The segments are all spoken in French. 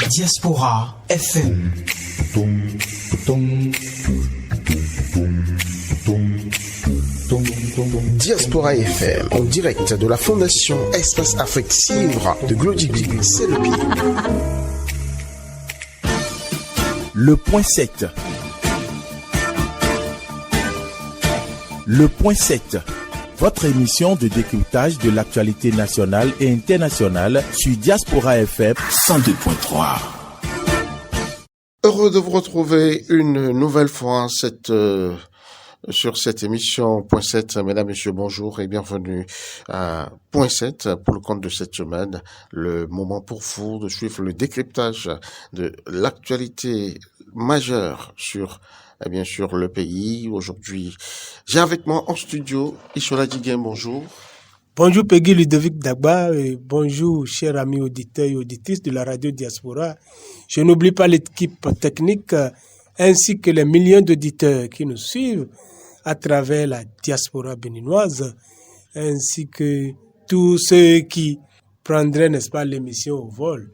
Diaspora FM. Diaspora FM, en direct de la Fondation Espace Afrique Civre de Glodjigui, c'est le pays. Le point 7. Le point 7. Votre émission de décryptage de l'actualité nationale et internationale sur Diaspora FM 102.3. Heureux de vous retrouver une nouvelle fois sur cette émission Point 7. Mesdames, Messieurs, bonjour et bienvenue à Point 7 pour le compte de cette semaine. Le moment pour vous de suivre le décryptage de l'actualité majeure sur bien sûr le pays. Aujourd'hui, j'ai avec moi en studio Ishola Djiguin, bonjour. Bonjour Peggy Ludovic Dagba et bonjour chers amis auditeurs et auditrices de la radio Diaspora. Je n'oublie pas l'équipe technique ainsi que les millions d'auditeurs qui nous suivent à travers la diaspora béninoise, ainsi que tous ceux qui prendraient, n'est-ce pas, l'émission au vol.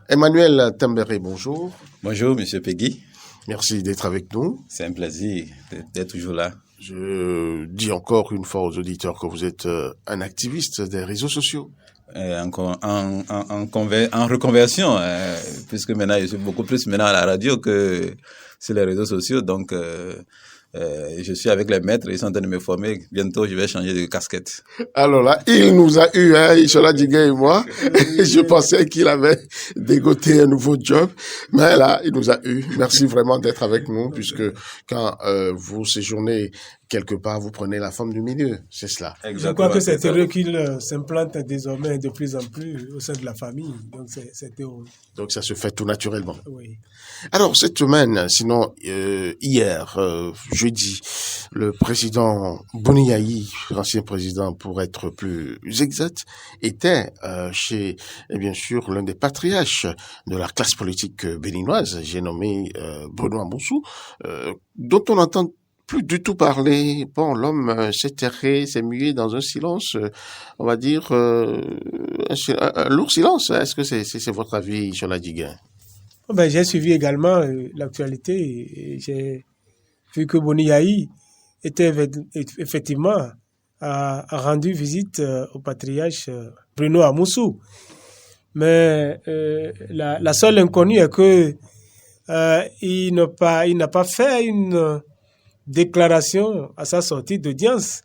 Emmanuel Tambéré, bonjour. Bonjour, Monsieur Peggy. Merci d'être avec nous. C'est un plaisir d'être toujours là. Je dis encore une fois aux auditeurs que vous êtes un activiste des réseaux sociaux. En reconversion, puisque maintenant je suis beaucoup plus maintenant à la radio que sur les réseaux sociaux, donc je suis avec les maîtres, ils sont en train de me former. Bientôt, je vais changer de casquette. Alors là, il nous a eu, Ishola Djiguin et moi. Je pensais qu'il avait dégoté un nouveau job. Mais là, il nous a eu. Merci vraiment d'être avec nous, puisque quand vous séjournez quelque part, vous prenez la forme du milieu. C'est cela. Exactement. Je crois que cet recul s'implante désormais de plus en plus au sein de la famille. Donc, Donc, ça se fait tout naturellement. Oui. Alors, cette semaine, sinon, hier, jeudi, le président Boni Yayi, l'ancien président pour être plus exact, était chez, bien sûr, l'un des patriarches de la classe politique béninoise, j'ai nommé Bruno Amoussou, dont on entend plus du tout parler. Bon, l'homme s'est terré, s'est mué dans un silence, on va dire, un lourd silence. Est-ce que c'est votre avis, Ishola Djiguin? J'ai suivi également l'actualité et j'ai vu que Boni Yayi était effectivement a rendu visite au patriarche Bruno Amoussou. Mais la seule inconnue est que il n'a pas fait une déclaration à sa sortie d'audience,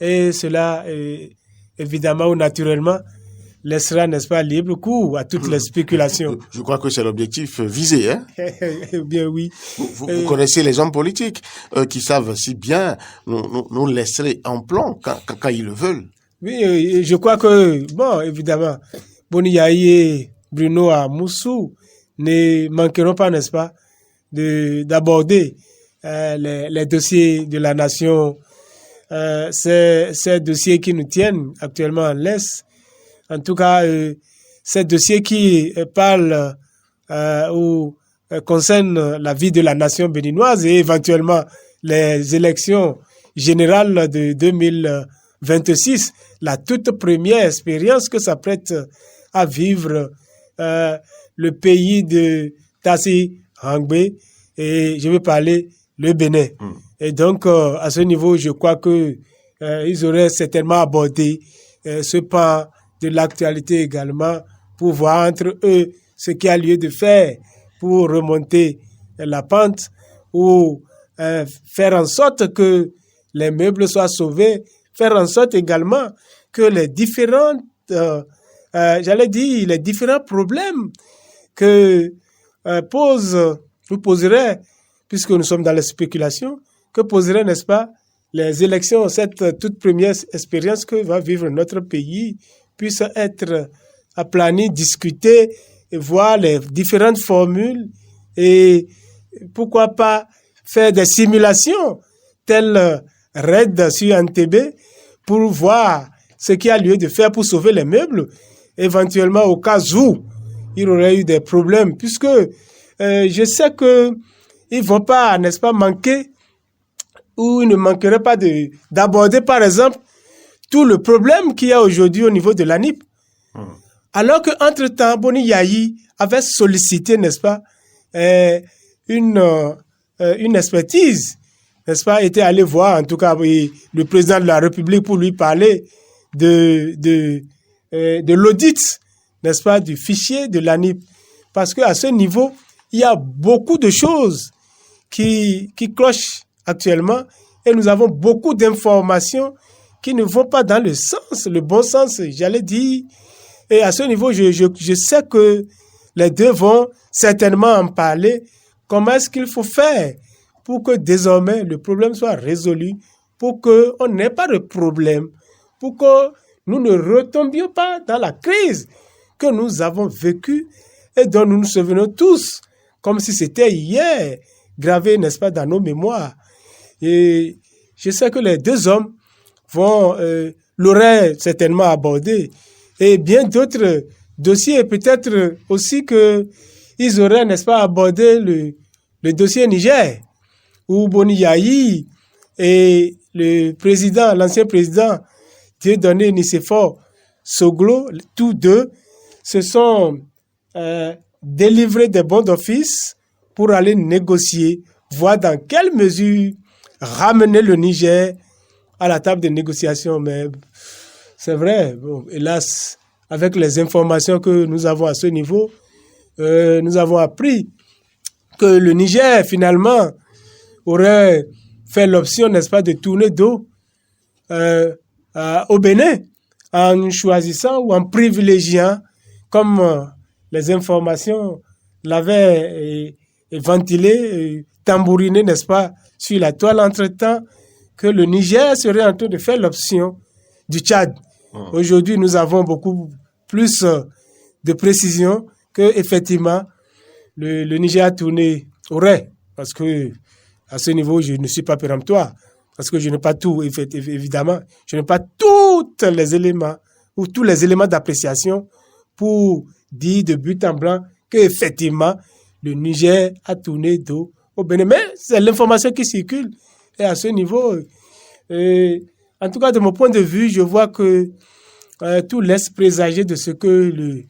et cela évidemment ou naturellement laissera, n'est-ce pas, libre cours à toutes les spéculations. Je crois que c'est l'objectif visé, hein? Bien oui. Vous connaissez les hommes politiques qui savent si bien nous laisser en plan quand ils le veulent. Oui, je crois que, bon, évidemment, Boni Yayi et Bruno Amoussou ne manqueront pas, n'est-ce pas, d'aborder les dossiers de la nation, ces dossiers qui nous tiennent actuellement en laisse. En tout cas, ces dossiers qui parlent ou concernent la vie de la nation béninoise et éventuellement les élections générales de 2026, la toute première expérience que s'apprête à vivre le pays de Tassi Hangbe, et je vais parler le Bénin. Et donc, à ce niveau, je crois que ils auraient certainement abordé ce pan de l'actualité également pour voir entre eux ce qu'il y a lieu de faire pour remonter la pente ou faire en sorte que les meubles soient sauvés, faire en sorte également que les différents problèmes que poserait, puisque nous sommes dans la spéculation, que poserait, n'est-ce pas, les élections, cette toute première expérience que va vivre notre pays, puisse être aplanie, discutée, et voir les différentes formules et pourquoi pas faire des simulations telles RAID sur NTB pour voir ce qu'il y a lieu de faire pour sauver les meubles, éventuellement au cas où il y aurait eu des problèmes, puisque je sais que ils vont pas, n'est-ce pas, manquer, ou ils ne manqueraient pas d'aborder, par exemple, tout le problème qu'il y a aujourd'hui au niveau de l'ANIP. Alors qu'entre-temps, Boni Yayi avait sollicité, n'est-ce pas, une expertise, n'est-ce pas, était allé voir, en tout cas, le président de la République pour lui parler de l'audit, n'est-ce pas, du fichier de l'ANIP. Parce qu'à ce niveau, il y a beaucoup de choses qui clochent actuellement et nous avons beaucoup d'informations qui ne vont pas dans le bon sens, j'allais dire. Et à ce niveau, je sais que les deux vont certainement en parler. Comment est-ce qu'il faut faire pour que désormais le problème soit résolu, pour qu'on n'ait pas de problème, pour que nous ne retombions pas dans la crise que nous avons vécue et dont nous nous souvenons tous, comme si c'était hier, gravé, n'est-ce pas, dans nos mémoires. Et je sais que les deux hommes l'auraient certainement abordé. Et bien d'autres dossiers, peut-être aussi qu'ils auraient, n'est-ce pas, abordé le dossier Niger, où Boni Yayi et l'ancien président Dieudonné Nicéphore Soglo, tous deux, se sont délivrés des bons d'office pour aller négocier, voir dans quelle mesure ramener le Niger à la table de négociation. Mais c'est vrai, bon, hélas, avec les informations que nous avons à ce niveau, nous avons appris que le Niger, finalement, aurait fait l'option, n'est-ce pas, de tourner dos au Bénin en choisissant ou en privilégiant, comme les informations l'avaient ventilé, tambouriné, n'est-ce pas, sur la toile, entre-temps, que le Niger serait en train de faire l'option du Tchad. Aujourd'hui, nous avons beaucoup plus de précision que, effectivement, le Niger aurait, parce que à ce niveau, je ne suis pas péremptoire, parce que je n'ai pas tout, évidemment, je n'ai pas tous les éléments ou tous les éléments d'appréciation pour dire de but en blanc qu'effectivement, le Niger a tourné dos au Bénin. Mais c'est l'information qui circule. Et à ce niveau, en tout cas, de mon point de vue, je vois que tout laisse présager de ce que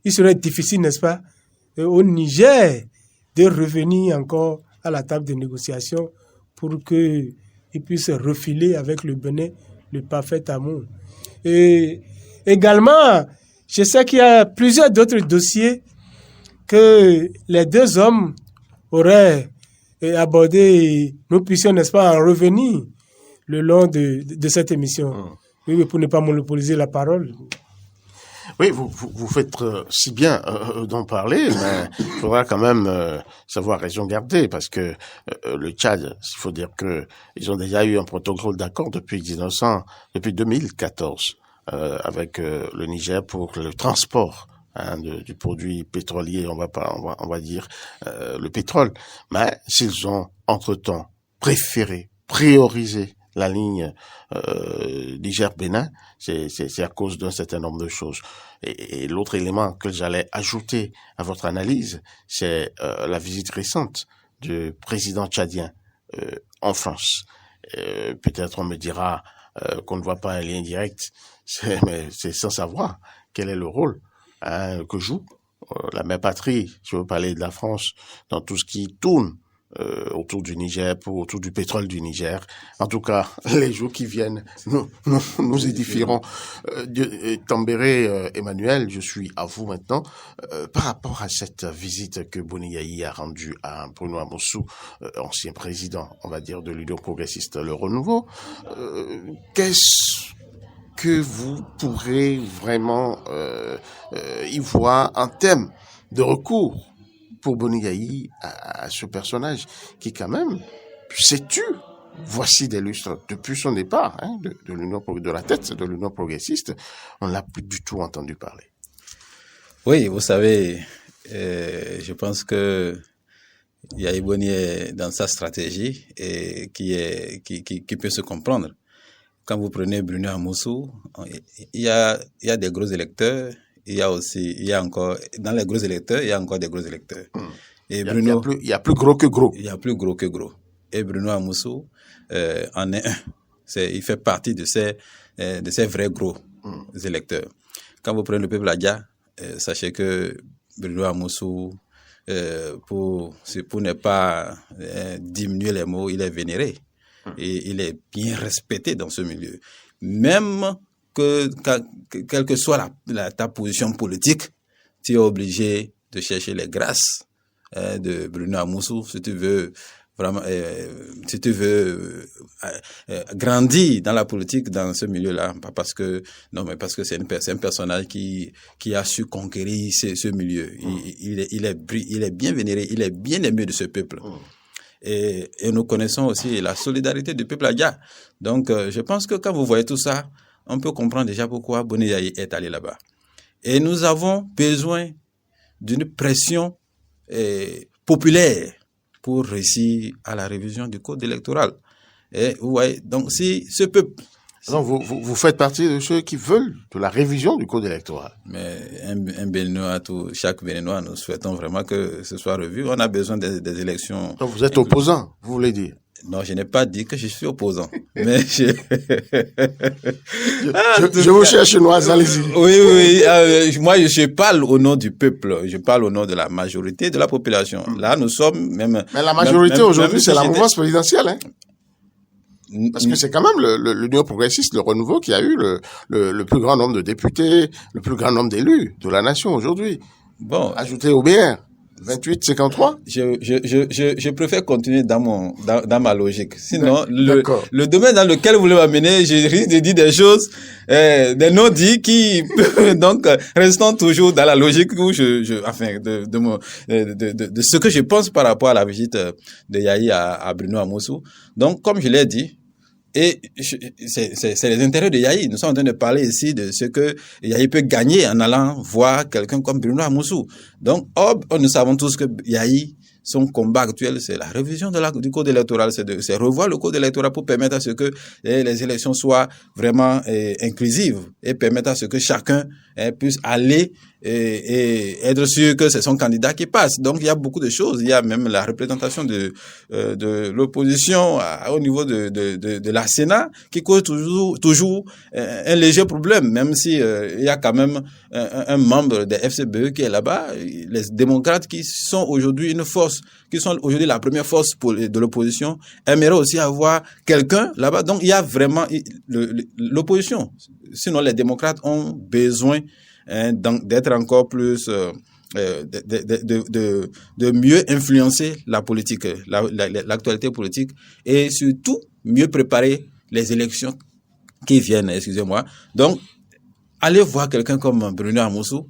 il serait difficile, n'est-ce pas, au Niger de revenir encore à la table de négociation pour qu'il puisse refiler avec le Bénin le parfait amour. Et également, je sais qu'il y a plusieurs d'autres dossiers que les deux hommes auraient abordé et nous puissions, n'est-ce pas, en revenir le long de cette émission. Oui, pour ne pas monopoliser la parole. Oui, vous faites si bien d'en parler, mais il faudra quand même savoir raison garder, parce que le Tchad, il faut dire que ils ont déjà eu un protocole d'accord depuis 2014 avec le Niger pour le transport du produit pétrolier, on va dire le pétrole. Mais s'ils ont entre-temps priorisé la ligne Niger-Bénin, c'est à cause d'un certain nombre de choses. Et l'autre élément que j'allais ajouter à votre analyse, c'est la visite récente du président tchadien en France. Peut-être on me dira qu'on ne voit pas un lien direct, mais c'est sans savoir quel est le rôle que joue la mère patrie, je veux parler de la France, dans tout ce qui tourne autour du Niger, autour du pétrole du Niger. En tout cas, les jours qui viennent, nous édifierons. Tambéré Emmanuel, je suis à vous maintenant. Par rapport à cette visite que Boni Yayi a rendue à Bruno Amousou, ancien président, on va dire, de l'Union progressiste Le Renouveau, qu'est-ce que vous pourrez vraiment y voir en termes de recours pour Boni Yayi à ce personnage qui quand même s'est tu. Voici des lustres depuis son départ de la tête de l'Union progressiste, on l'a plus du tout entendu parler. Oui, vous savez, je pense que Yayi Boni est dans sa stratégie et qui peut se comprendre. Quand vous prenez Bruno Amousou, il y a des gros électeurs. Il y a encore, dans les gros électeurs, il y a encore des gros électeurs. Et Bruno, il y a plus gros que gros. Il y a plus gros que gros. Et Bruno Amousou en est un. Il fait partie de ces vrais gros électeurs. Quand vous prenez le peuple Adja, sachez que Bruno Amoussou, pour ne pas diminuer les mots, il est vénéré. Et il est bien respecté dans ce milieu. Même quelle que soit ta position politique, tu es obligé de chercher les grâces de Bruno Amoussou si tu veux vraiment, grandir dans la politique dans ce milieu-là, pas parce que c'est un personnage qui a su conquérir ce milieu. Il est bien vénéré, il est bien aimé de ce peuple. Et nous connaissons aussi la solidarité du peuple adja. Donc, je pense que quand vous voyez tout ça, on peut comprendre déjà pourquoi Boni Yayi est allé là-bas. Et nous avons besoin d'une pression populaire pour réussir à la révision du code électoral. Et vous voyez, donc si ce peuple... Donc vous faites partie de ceux qui veulent de la révision du code électoral. Mais un Béninois, chaque Béninois, nous souhaitons vraiment que ce soit revu. On a besoin des élections. Donc vous êtes opposant, vous voulez dire? Non, je n'ai pas dit que je suis opposant. Mais je vous cherche, Noise, allez-y. Oui. Moi, je parle au nom du peuple. Je parle au nom de la majorité de la population. Là, nous sommes même... Mais la majorité aujourd'hui, c'est la mouvance présidentielle, hein? Parce que c'est quand même l'Union progressiste, le renouveau, qui a eu le plus grand nombre de députés, le plus grand nombre d'élus de la nation aujourd'hui. Bon. Ajouté au BR. 28-53. Je préfère continuer dans ma logique. Sinon, le domaine dans lequel vous voulez m'amener, je risque de dire des choses, des non-dits qui, donc, restant toujours dans la logique où de ce que je pense par rapport à la visite de Yayi à Bruno Amoussou. Donc, comme je l'ai dit, et c'est les intérêts de Yayi. Nous sommes en train de parler ici de ce que Yayi peut gagner en allant voir quelqu'un comme Bruno Amoussou. Donc, nous savons tous que Yayi, son combat actuel, c'est la révision du code électoral, c'est revoir le code électoral pour permettre à ce que les élections soient vraiment inclusives et permettre à ce que chacun puisse aller et être sûr que c'est son candidat qui passe. Donc, il y a beaucoup de choses. Il y a même la représentation de l'opposition au niveau de la Sénat qui cause toujours un léger problème, même si il y a quand même un membre des FCBE qui est là-bas. Les démocrates qui sont aujourd'hui une force, qui sont aujourd'hui la première force de l'opposition, aimeraient aussi avoir quelqu'un là-bas. Donc, il y a vraiment l'opposition. Sinon, les démocrates ont besoin d'être encore plus, de mieux influencer la politique, l'actualité politique, et surtout mieux préparer les élections qui viennent, excusez-moi. Donc, allez voir quelqu'un comme Bruno Amoussou.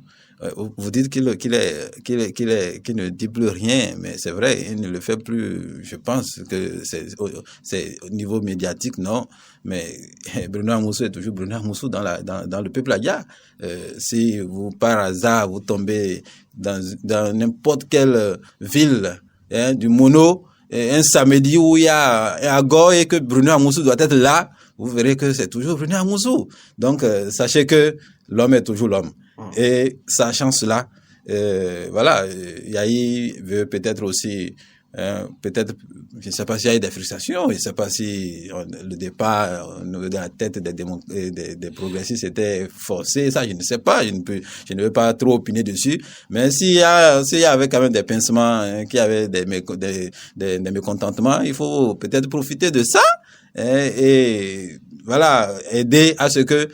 Vous dites qu'il ne dit plus rien, mais c'est vrai, il ne le fait plus. Je pense que c'est au niveau médiatique, non. Mais Bruno Amoussou est toujours Bruno Amoussou dans le peuple adja. Si vous, par hasard, vous tombez dans n'importe quelle ville, du Mono, un samedi où il y a un agor et que Bruno Amoussou doit être là, vous verrez que c'est toujours Bruno Amoussou. Donc, sachez que l'homme est toujours l'homme. Et sachant cela, voilà, Yayi veut peut-être aussi, je ne sais pas s'il y a eu des frustrations, je ne sais pas si le départ de la tête des progressistes était forcé, ça je ne sais pas, je ne veux pas trop opiner dessus, mais s'il y avait quand même des pincements, qu'il y avait des mécontentements, il faut peut-être profiter de ça et voilà, aider à ce que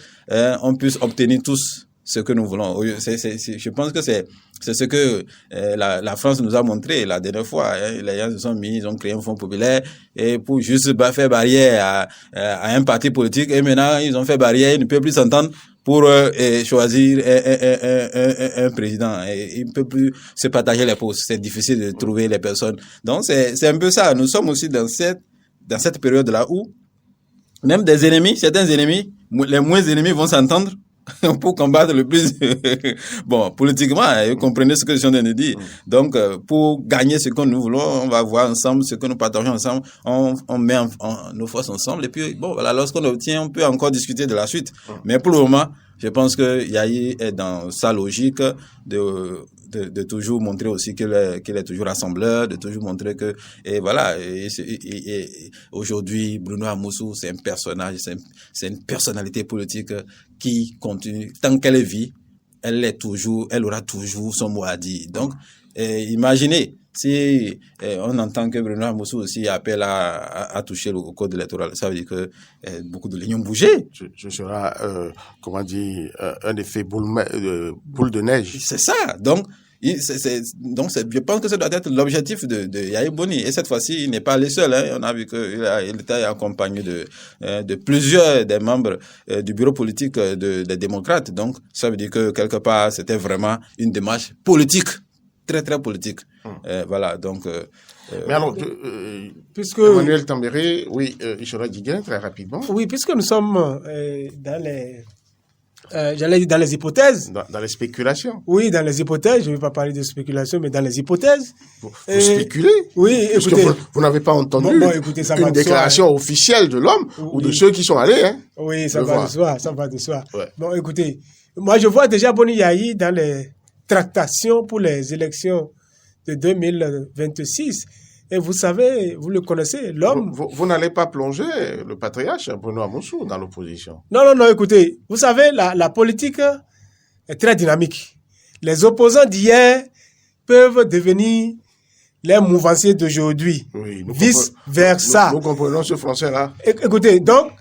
on puisse obtenir tous ce que nous voulons. Je pense que c'est ce que la France nous a montré la dernière fois. Les gens se sont mis, ils ont créé un fonds populaire et pour juste faire barrière à un parti politique, et maintenant ils ont fait barrière, ils ne peuvent plus s'entendre pour choisir un président. Et ils ne peuvent plus se partager les postes. C'est difficile de trouver les personnes. Donc c'est un peu ça. Nous sommes aussi dans cette période-là où même des ennemis, certains ennemis, les moins ennemis vont s'entendre pour combattre le plus. Bon, politiquement, vous comprenez ce que je suis en train de dire. Donc, pour gagner ce que nous voulons, on va voir ensemble ce que nous partageons ensemble, on met nos forces ensemble, et puis, bon, voilà, lorsqu'on obtient, on peut encore discuter de la suite. Mais pour le moment, je pense que Yayi est dans sa logique de toujours montrer aussi qu'il est toujours rassembleur, de toujours montrer que, et voilà, et aujourd'hui, Bruno Amoussou, c'est un personnage, c'est une personnalité politique qui continue, tant qu'elle vit, elle aura toujours son mot à dire. Donc, imaginez, si on entend que Bruno Amoussou aussi appelle à toucher au code électoral, ça veut dire que beaucoup de lignes ont bougé. Ce sera, un effet boule de neige. C'est ça. Donc, je pense que ça doit être l'objectif de Yaya Boni. Et cette fois-ci, il n'est pas le seul. Hein. On a vu qu'il était accompagné de plusieurs des membres du bureau politique des démocrates. Donc, ça veut dire que quelque part, c'était vraiment une démarche politique, très très politique. Voilà. Donc. Mais alors, puisque Emmanuel Tambéré, Ishora Diguin, très rapidement. Oui, puisque nous sommes dans les j'allais dire dans les hypothèses. Dans les spéculations. Oui, dans les hypothèses. Je ne vais pas parler de spéculation, mais dans les hypothèses. Vous spéculez? Oui, écoutez. Vous n'avez pas entendu écoutez, ça une déclaration officielle de l'homme ou de ceux qui sont allés. Hein, oui, ça va de soi. Ouais. Bon, écoutez, moi je vois déjà Boni Yayi dans les tractations pour les élections de 2026. Et vous savez, vous le connaissez, l'homme... Vous n'allez pas plonger le patriarche Bruno Amoussou dans l'opposition. Non, écoutez, vous savez, la politique est très dynamique. Les opposants d'hier peuvent devenir les mouvanciers d'aujourd'hui. Oui, vice-versa. Nous comprenons ce français-là. Écoutez, donc,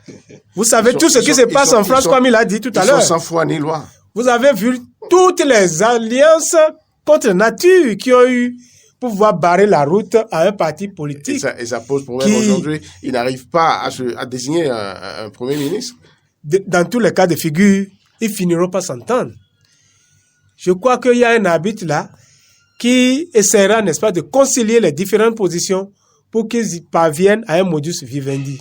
vous savez tout ce qui se passe en France, comme il a dit tout à l'heure. Ils sont sans foi ni loi. Vous avez vu toutes les alliances contre nature qui ont eu pour pouvoir barrer la route à un parti politique. Et ça pose problème aujourd'hui. Ils n'arrivent pas à désigner un Premier ministre. Dans tous les cas de figure, ils finiront par s'entendre. Je crois qu'il y a un arbitre là qui essaiera, n'est-ce pas, de concilier les différentes positions pour qu'ils parviennent à un modus vivendi.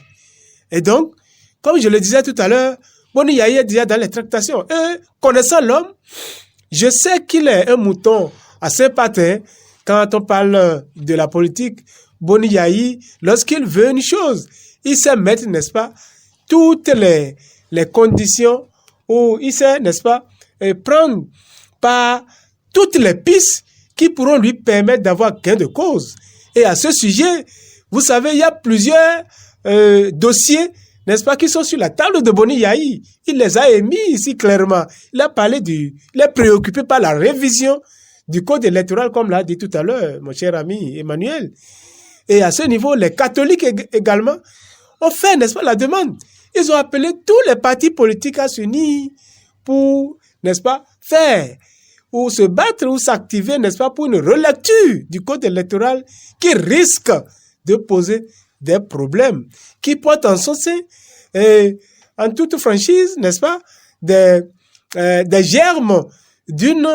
Et donc, comme je le disais tout à l'heure, Boni Yayi est déjà dans les tractations. Et connaissant l'homme, je sais qu'il est un mouton assez patin. Quand on parle de la politique, Boni Yayi, lorsqu'il veut une chose, il sait mettre, n'est-ce pas, toutes les conditions où il sait, n'est-ce pas, prendre par toutes les pistes qui pourront lui permettre d'avoir gain de cause. Et à ce sujet, vous savez, il y a plusieurs dossiers, n'est-ce pas, qui sont sur la table de Boni Yayi. Il les a émis ici clairement. Il a parlé il est préoccupé par la révision du code électoral, comme l'a dit tout à l'heure mon cher ami Emmanuel. Et à ce niveau, les catholiques également ont fait, n'est-ce pas, la demande. Ils ont appelé tous les partis politiques à s'unir pour, n'est-ce pas, faire ou se battre ou s'activer, n'est-ce pas, pour une relecture du code électoral qui risque de poser des problèmes, qui portent en son sein, en toute franchise, n'est-ce pas, des germes d'une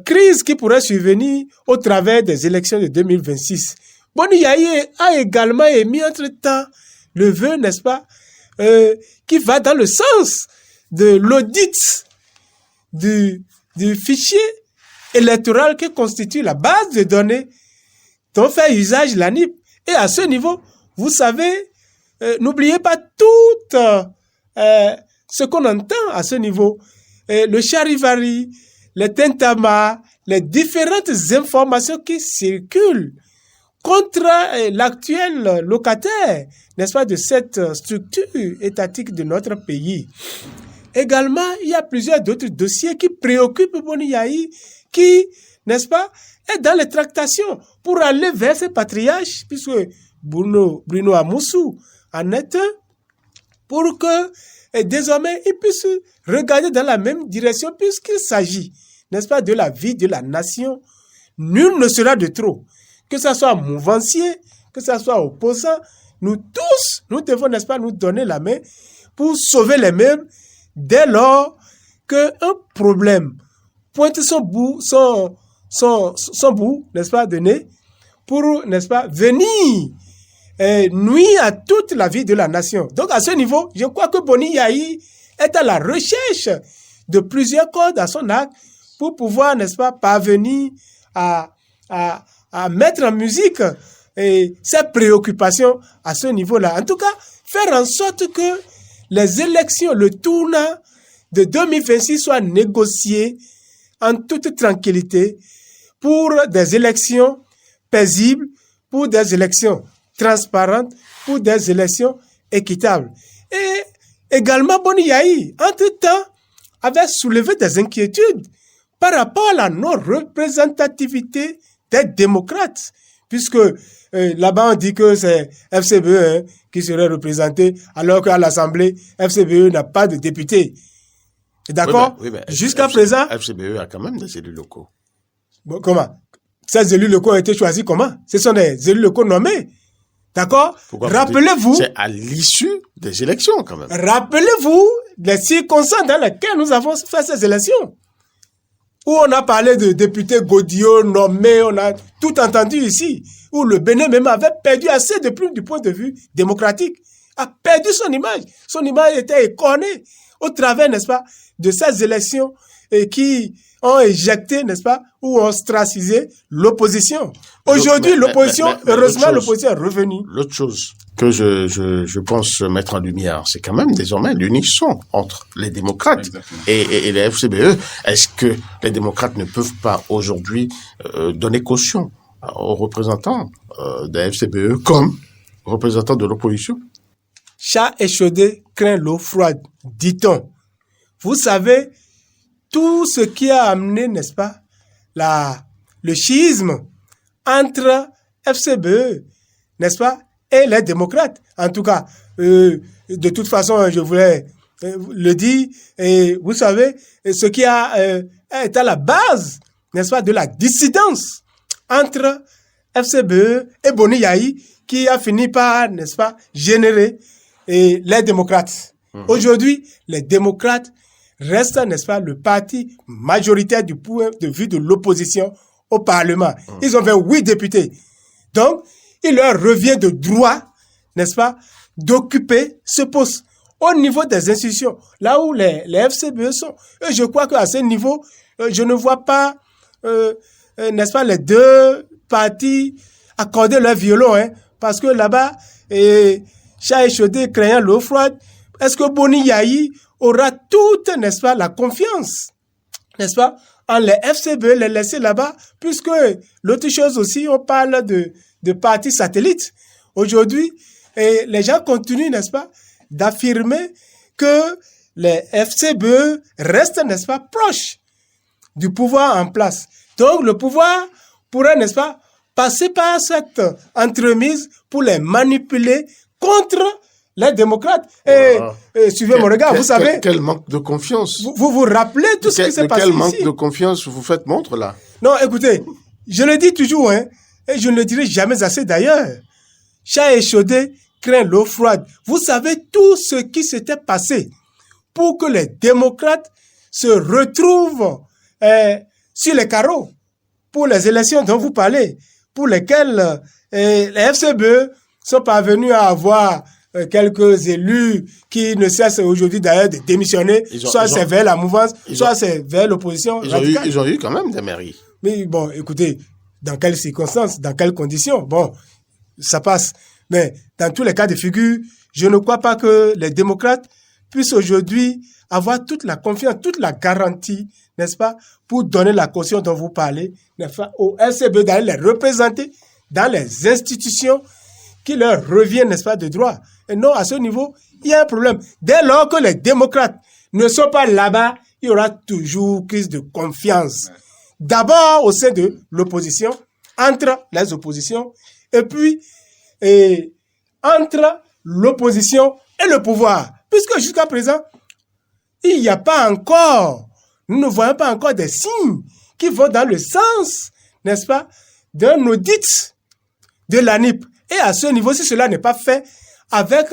crise qui pourrait survenir au travers des élections de 2026. Boni Yayi a également émis entre-temps le vœu, n'est-ce pas, qui va dans le sens de l'audit du fichier électoral qui constitue la base de données dont fait usage l'ANIP. Et à ce niveau, vous savez, n'oubliez pas tout ce qu'on entend à ce niveau. Le charivari, les tintamas, les différentes informations qui circulent contre l'actuel locataire, n'est-ce pas, de cette structure étatique de notre pays. Également, il y a plusieurs d'autres dossiers qui préoccupent Boni Yayi, qui, n'est-ce pas, est dans les tractations pour aller vers ces patriarches, puisque Bruno Amoussou en est un, pour que désormais il puisse regarder dans la même direction, puisqu'il s'agit, n'est-ce pas, de la vie de la nation. Nul ne sera de trop. Que ce soit mouvancier, que ce soit opposant, nous tous, nous devons, n'est-ce pas, nous donner la main pour sauver les mêmes dès lors qu'un problème pointe son bout, n'est-ce pas, de nez, pour, n'est-ce pas, venir nuire à toute la vie de la nation. Donc, à ce niveau, je crois que Boni Yayi est à la recherche de plusieurs cordes à son arc pour pouvoir, n'est-ce pas, parvenir à mettre en musique ses préoccupations à ce niveau-là. En tout cas, faire en sorte que les élections, le tournant de 2026 soient négociées en toute tranquillité pour des élections paisibles, pour des élections transparentes, pour des élections équitables. Et également, Boni Yayi, entre-temps, avait soulevé des inquiétudes par rapport à la non-représentativité des démocrates. Puisque là-bas, on dit que c'est FCBE qui serait représenté, alors qu'à l'Assemblée, FCBE n'a pas de député. D'accord? Oui, mais Jusqu'à présent... FCBE a quand même des élus locaux. Bon, comment? Ces élus locaux ont été choisis comment? Ce sont des élus locaux nommés. D'accord? Rappelez-vous... C'est à l'issue des élections, quand même. Rappelez-vous les circonstances dans lesquelles nous avons fait ces élections. Où on a parlé de députés Godillot nommés, on a tout entendu ici. Où le Bénin même avait perdu assez de plumes du point de vue démocratique. A perdu son image. Son image était écornée au travers, n'est-ce pas, de ces élections qui ont éjecté, n'est-ce pas, ou ont ostracisé l'opposition. Aujourd'hui, l'opposition, heureusement, l'opposition est revenue. L'autre chose que je pense mettre en lumière, c'est quand même désormais l'unisson entre les démocrates et les FCBE. Est-ce que les démocrates ne peuvent pas aujourd'hui donner caution aux représentants des FCBE comme représentants de l'opposition? Chat échaudé craint l'eau froide, dit-on. Vous savez, tout ce qui a amené, n'est-ce pas, le schisme entre FCBE, n'est-ce pas, et les démocrates. En tout cas, de toute façon, je voulais le dire, et vous savez, ce qui a été à la base, n'est-ce pas, de la dissidence entre FCBE et Boni Yayi, qui a fini par, n'est-ce pas, générer les démocrates. Aujourd'hui, les démocrates restent, n'est-ce pas, le parti majoritaire du point de vue de l'opposition au Parlement. Ils ont 28 députés. Donc, il leur revient de droit, n'est-ce pas, d'occuper ce poste au niveau des institutions, là où les FCBE sont. Et je crois qu'à ce niveau, je ne vois pas, n'est-ce pas, les deux partis accorder leur violon, hein, parce que là-bas, chat échaudé craignant l'eau froide, est-ce que Boni Yayi aura toute, n'est-ce pas, la confiance, n'est-ce pas, en les FCBE, les laisser là-bas, puisque l'autre chose aussi, on parle de partis satellites. Aujourd'hui, les gens continuent, n'est-ce pas, d'affirmer que les FCBE restent, n'est-ce pas, proches du pouvoir en place. Donc, le pouvoir pourrait, n'est-ce pas, passer par cette entremise pour les manipuler contre les démocrates. Et suivez mon regard, vous savez... Quel manque de confiance. Vous vous rappelez tout ce qui s'est passé ici. Quel manque de confiance vous faites montre là? Non, écoutez, je le dis toujours, hein, et je ne le dirai jamais assez d'ailleurs. Chat échaudé craint l'eau froide. Vous savez tout ce qui s'était passé pour que les démocrates se retrouvent sur les carreaux pour les élections dont vous parlez, pour lesquelles les FCBE sont parvenus à avoir quelques élus qui ne cessent aujourd'hui d'ailleurs de démissionner, soit c'est vers la mouvance, soit c'est vers l'opposition radicale. Ils ont eu quand même des mairies. Mais bon, écoutez, dans quelles circonstances, dans quelles conditions, bon, ça passe. Mais dans tous les cas de figure, je ne crois pas que les démocrates puissent aujourd'hui avoir toute la confiance, toute la garantie, n'est-ce pas, pour donner la caution dont vous parlez, n'est-ce pas, au FCBE d'aller les représenter dans les institutions qui leur reviennent, n'est-ce pas, de droit. Et non, à ce niveau, il y a un problème. Dès lors que les démocrates ne sont pas là-bas, il y aura toujours crise de confiance. D'abord au sein de l'opposition, entre les oppositions, et puis entre l'opposition et le pouvoir. Puisque jusqu'à présent, il n'y a pas encore, nous ne voyons pas encore des signes qui vont dans le sens, n'est-ce pas, d'un audit de l'ANIP. Et à ce niveau, si cela n'est pas fait avec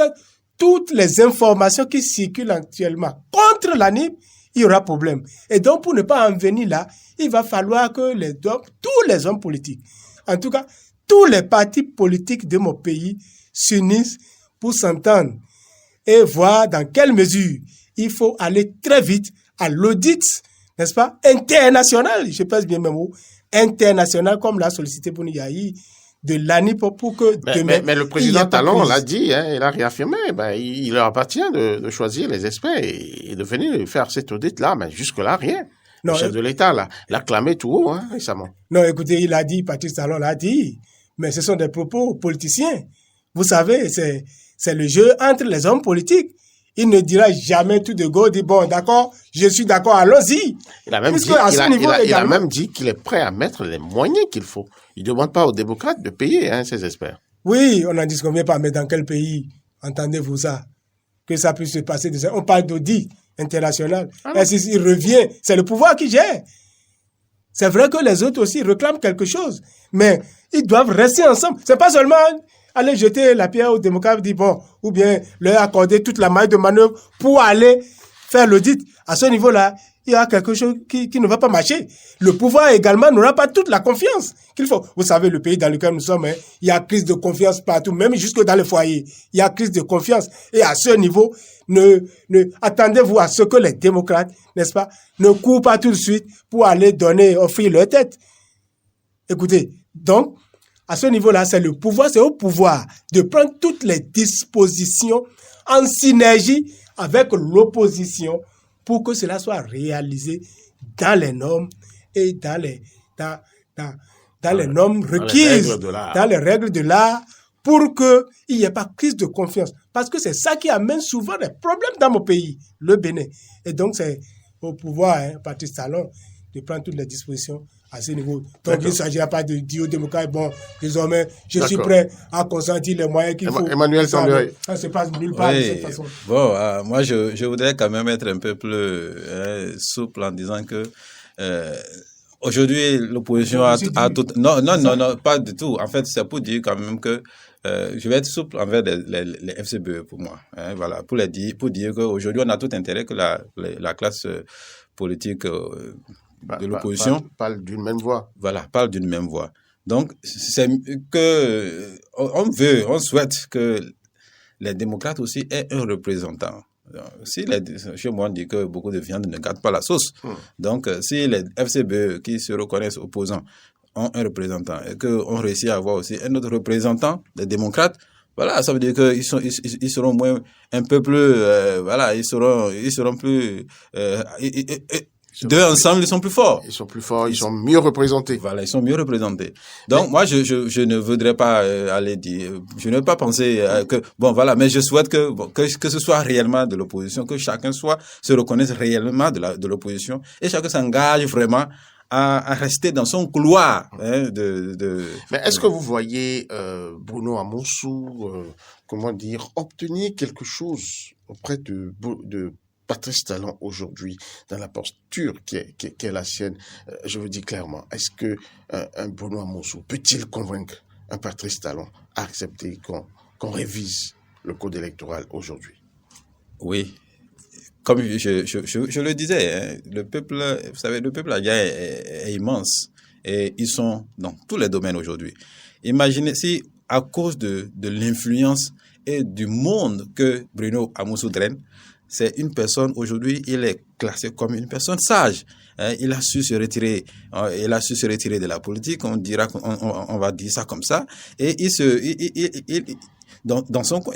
toutes les informations qui circulent actuellement contre l'ANIP, il y aura problème. Et donc, pour ne pas en venir là, il va falloir que tous les hommes politiques, en tout cas, tous les partis politiques de mon pays s'unissent pour s'entendre et voir dans quelle mesure il faut aller très vite à l'audit, n'est-ce pas, international, je pèse bien mes mots, international, comme l'a sollicité Boni Yayi, de l'ANIP pour que demain... Mais le président Talon l'a dit, hein, il a réaffirmé, il leur appartient de choisir les experts et de venir faire cet audit-là, mais jusque-là, rien. Non, le chef de l'État l'a clamé tout haut, hein, récemment. Non, écoutez, il a dit, Patrice Talon l'a dit, mais ce sont des propos politiciens. Vous savez, c'est le jeu entre les hommes politiques. il ne dira jamais tout de go, dit bon, d'accord, je suis d'accord, allons-y. Il a même Puisque dit, à ce niveau il a également- même dit qu'il est prêt à mettre les moyens qu'il faut. Il ne demande pas aux démocrates de payer, ces experts. Oui, on en dit qu'on ne vient pas, mais dans quel pays entendez-vous ça? Que ça puisse se passer de ça. On parle d'audit international. Et s'il revient, c'est le pouvoir qui gère. C'est vrai que les autres aussi réclament quelque chose, mais ils doivent rester ensemble. C'est pas seulement aller jeter la pierre aux démocrates, dire bon, ou bien leur accorder toute la marge de manœuvre pour aller faire l'audit. À ce niveau-là, il y a quelque chose qui ne va pas marcher. Le pouvoir également n'aura pas toute la confiance qu'il faut. Vous savez, le pays dans lequel nous sommes, il y a crise de confiance partout, même jusque dans les foyers. Il y a crise de confiance. Et à ce niveau, attendez-vous à ce que les démocrates, n'est-ce pas, ne courent pas tout de suite pour aller offrir leur tête. Écoutez, donc, à ce niveau-là, c'est au pouvoir de prendre toutes les dispositions en synergie avec l'opposition pour que cela soit réalisé dans les normes et dans les normes requises, dans les règles de l'art, pour qu'il n'y ait pas crise de confiance. Parce que c'est ça qui amène souvent des problèmes dans mon pays, le Bénin. Et donc, c'est au pouvoir, Patrice Talon, de prendre toutes les dispositions à ce niveau. Donc, il ne s'agira pas de dire aux démocrates, bon, désormais, je suis prêt à consentir les moyens qu'il faut. Emmanuel Sandré. Ça ne se passe nulle part de cette façon. Bon, moi, je voudrais quand même être un peu plus souple en disant que aujourd'hui, l'opposition a tout... Non, pas du tout. En fait, c'est pour dire quand même que je vais être souple envers les FCBE pour moi. Voilà, pour dire qu'aujourd'hui, on a tout intérêt que la classe politique de l'opposition parle d'une même voix. Voilà, parle d'une même voix. Donc, c'est que on souhaite que les démocrates aussi aient un représentant. Si chez moi on dit que beaucoup de viande ne gâte pas la sauce. Donc, si les FCBE qui se reconnaissent opposants ont un représentant et qu'on réussit à avoir aussi un autre représentant, les démocrates, voilà, ça veut dire qu'ils seront moins, un peu plus, voilà, ils seront plus, deux ensemble, ils sont plus forts. Ils sont plus forts, ils sont mieux représentés. Voilà, ils sont mieux représentés. Donc, moi, je ne voudrais pas aller dire, je ne veux pas penser que, bon, voilà, mais je souhaite que ce soit réellement de l'opposition, que chacun se reconnaisse réellement de l'opposition et chacun s'engage vraiment à rester dans son couloir. Mais est-ce que vous voyez Bruno Amoussou, obtenir quelque chose auprès de Patrice Talon aujourd'hui, dans la posture qui est la sienne? Je vous dis clairement, est-ce que un Bruno Amoussou peut-il convaincre un Patrice Talon à accepter qu'on révise le code électoral aujourd'hui? Oui. Comme je le disais, le peuple, vous savez, le peuple algérien est immense et ils sont dans tous les domaines aujourd'hui. Imaginez si, à cause de l'influence et du monde que Bruno Amoussou draine, c'est une personne, aujourd'hui, il est classé comme une personne sage. Il a su se retirer, de la politique, on va dire ça comme ça, et dans son coin.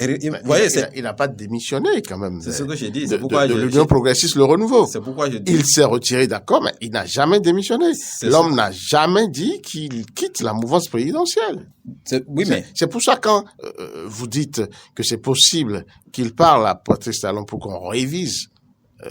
Il n'a pas démissionné quand même. C'est ce que j'ai dit. C'est pourquoi l'Union progressiste, le renouveau. C'est pourquoi je dis. Il s'est retiré, d'accord, mais il n'a jamais démissionné. L'homme n'a jamais dit qu'il quitte la mouvance présidentielle. Oui, mais c'est pour ça quand vous dites que c'est possible qu'il parle à Patrice Talon pour qu'on révise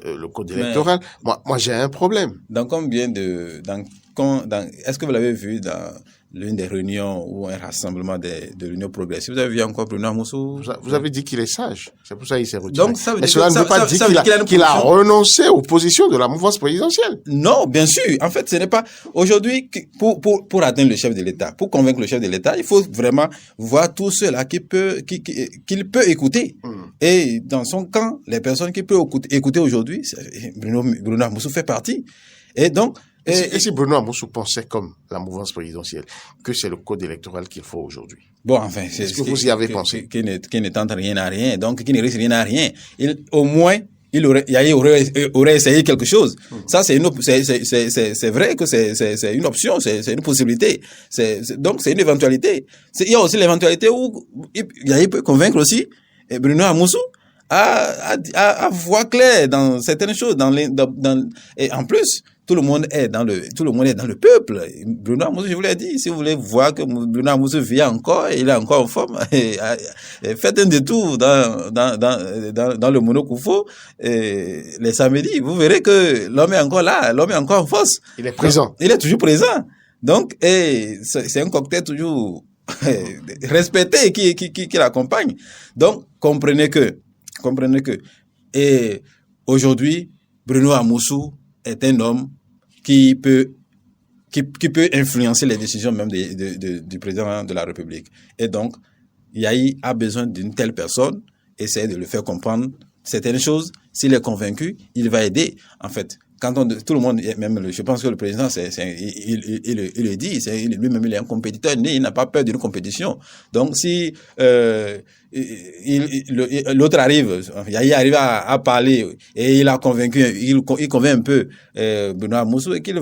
le code électoral, moi j'ai un problème. Dans combien est-ce que vous l'avez vu dans l'une des réunions ou un rassemblement de l'Union progressive? Vous avez vu encore Bruno Amoussou? Vous avez dit qu'il est sage. C'est pour ça qu'il s'est retiré. Donc, ça veut mais dire cela ne veut pas dire qu'il a renoncé aux positions de la mouvance présidentielle. Non, bien sûr. En fait, ce n'est pas... Aujourd'hui, pour atteindre le chef de l'État, pour convaincre le chef de l'État, il faut vraiment voir tous ceux-là qu'il peut écouter. Et dans son camp, les personnes qu'il peut écouter aujourd'hui, Bruno Amoussou fait partie. Et donc... Et si Bruno Amoussou pensait comme la mouvance présidentielle, que c'est le code électoral qu'il faut aujourd'hui? Bon, enfin, est-ce que vous y avez pensé? Qui ne tente rien à rien, donc qui ne risque rien à rien. Au moins, il aurait essayé quelque chose. Ça, c'est vrai que c'est une option, c'est une possibilité. Donc, c'est une éventualité. Il y a aussi l'éventualité où il peut convaincre aussi Bruno Amoussou à voir clair dans certaines choses, et en plus, tout le monde est dans le peuple. Bruno Amoussou, je vous l'ai dit, si vous voulez voir que Bruno Amoussou vit encore, il est encore en forme, faites un détour dans le Monokoufo, les samedis, vous verrez que l'homme est encore là, l'homme est encore en force. Il est présent. Il est toujours présent. Donc, c'est un cocktail toujours respecté qui l'accompagne. Donc, comprenez que, et aujourd'hui, Bruno Amoussou est un homme qui peut influencer les décisions même du président de la République. Et donc, Yahi a besoin d'une telle personne, essayer de le faire comprendre certaines choses. S'il est convaincu, il va aider, en fait. Quand tout le monde, même je pense que le président, il le dit, lui-même il est un compétiteur, il n'a pas peur d'une compétition. Donc si l'autre arrive, Yahi arrive à parler et il a convaincu, il convainc un peu Benoît Moussou et qu'il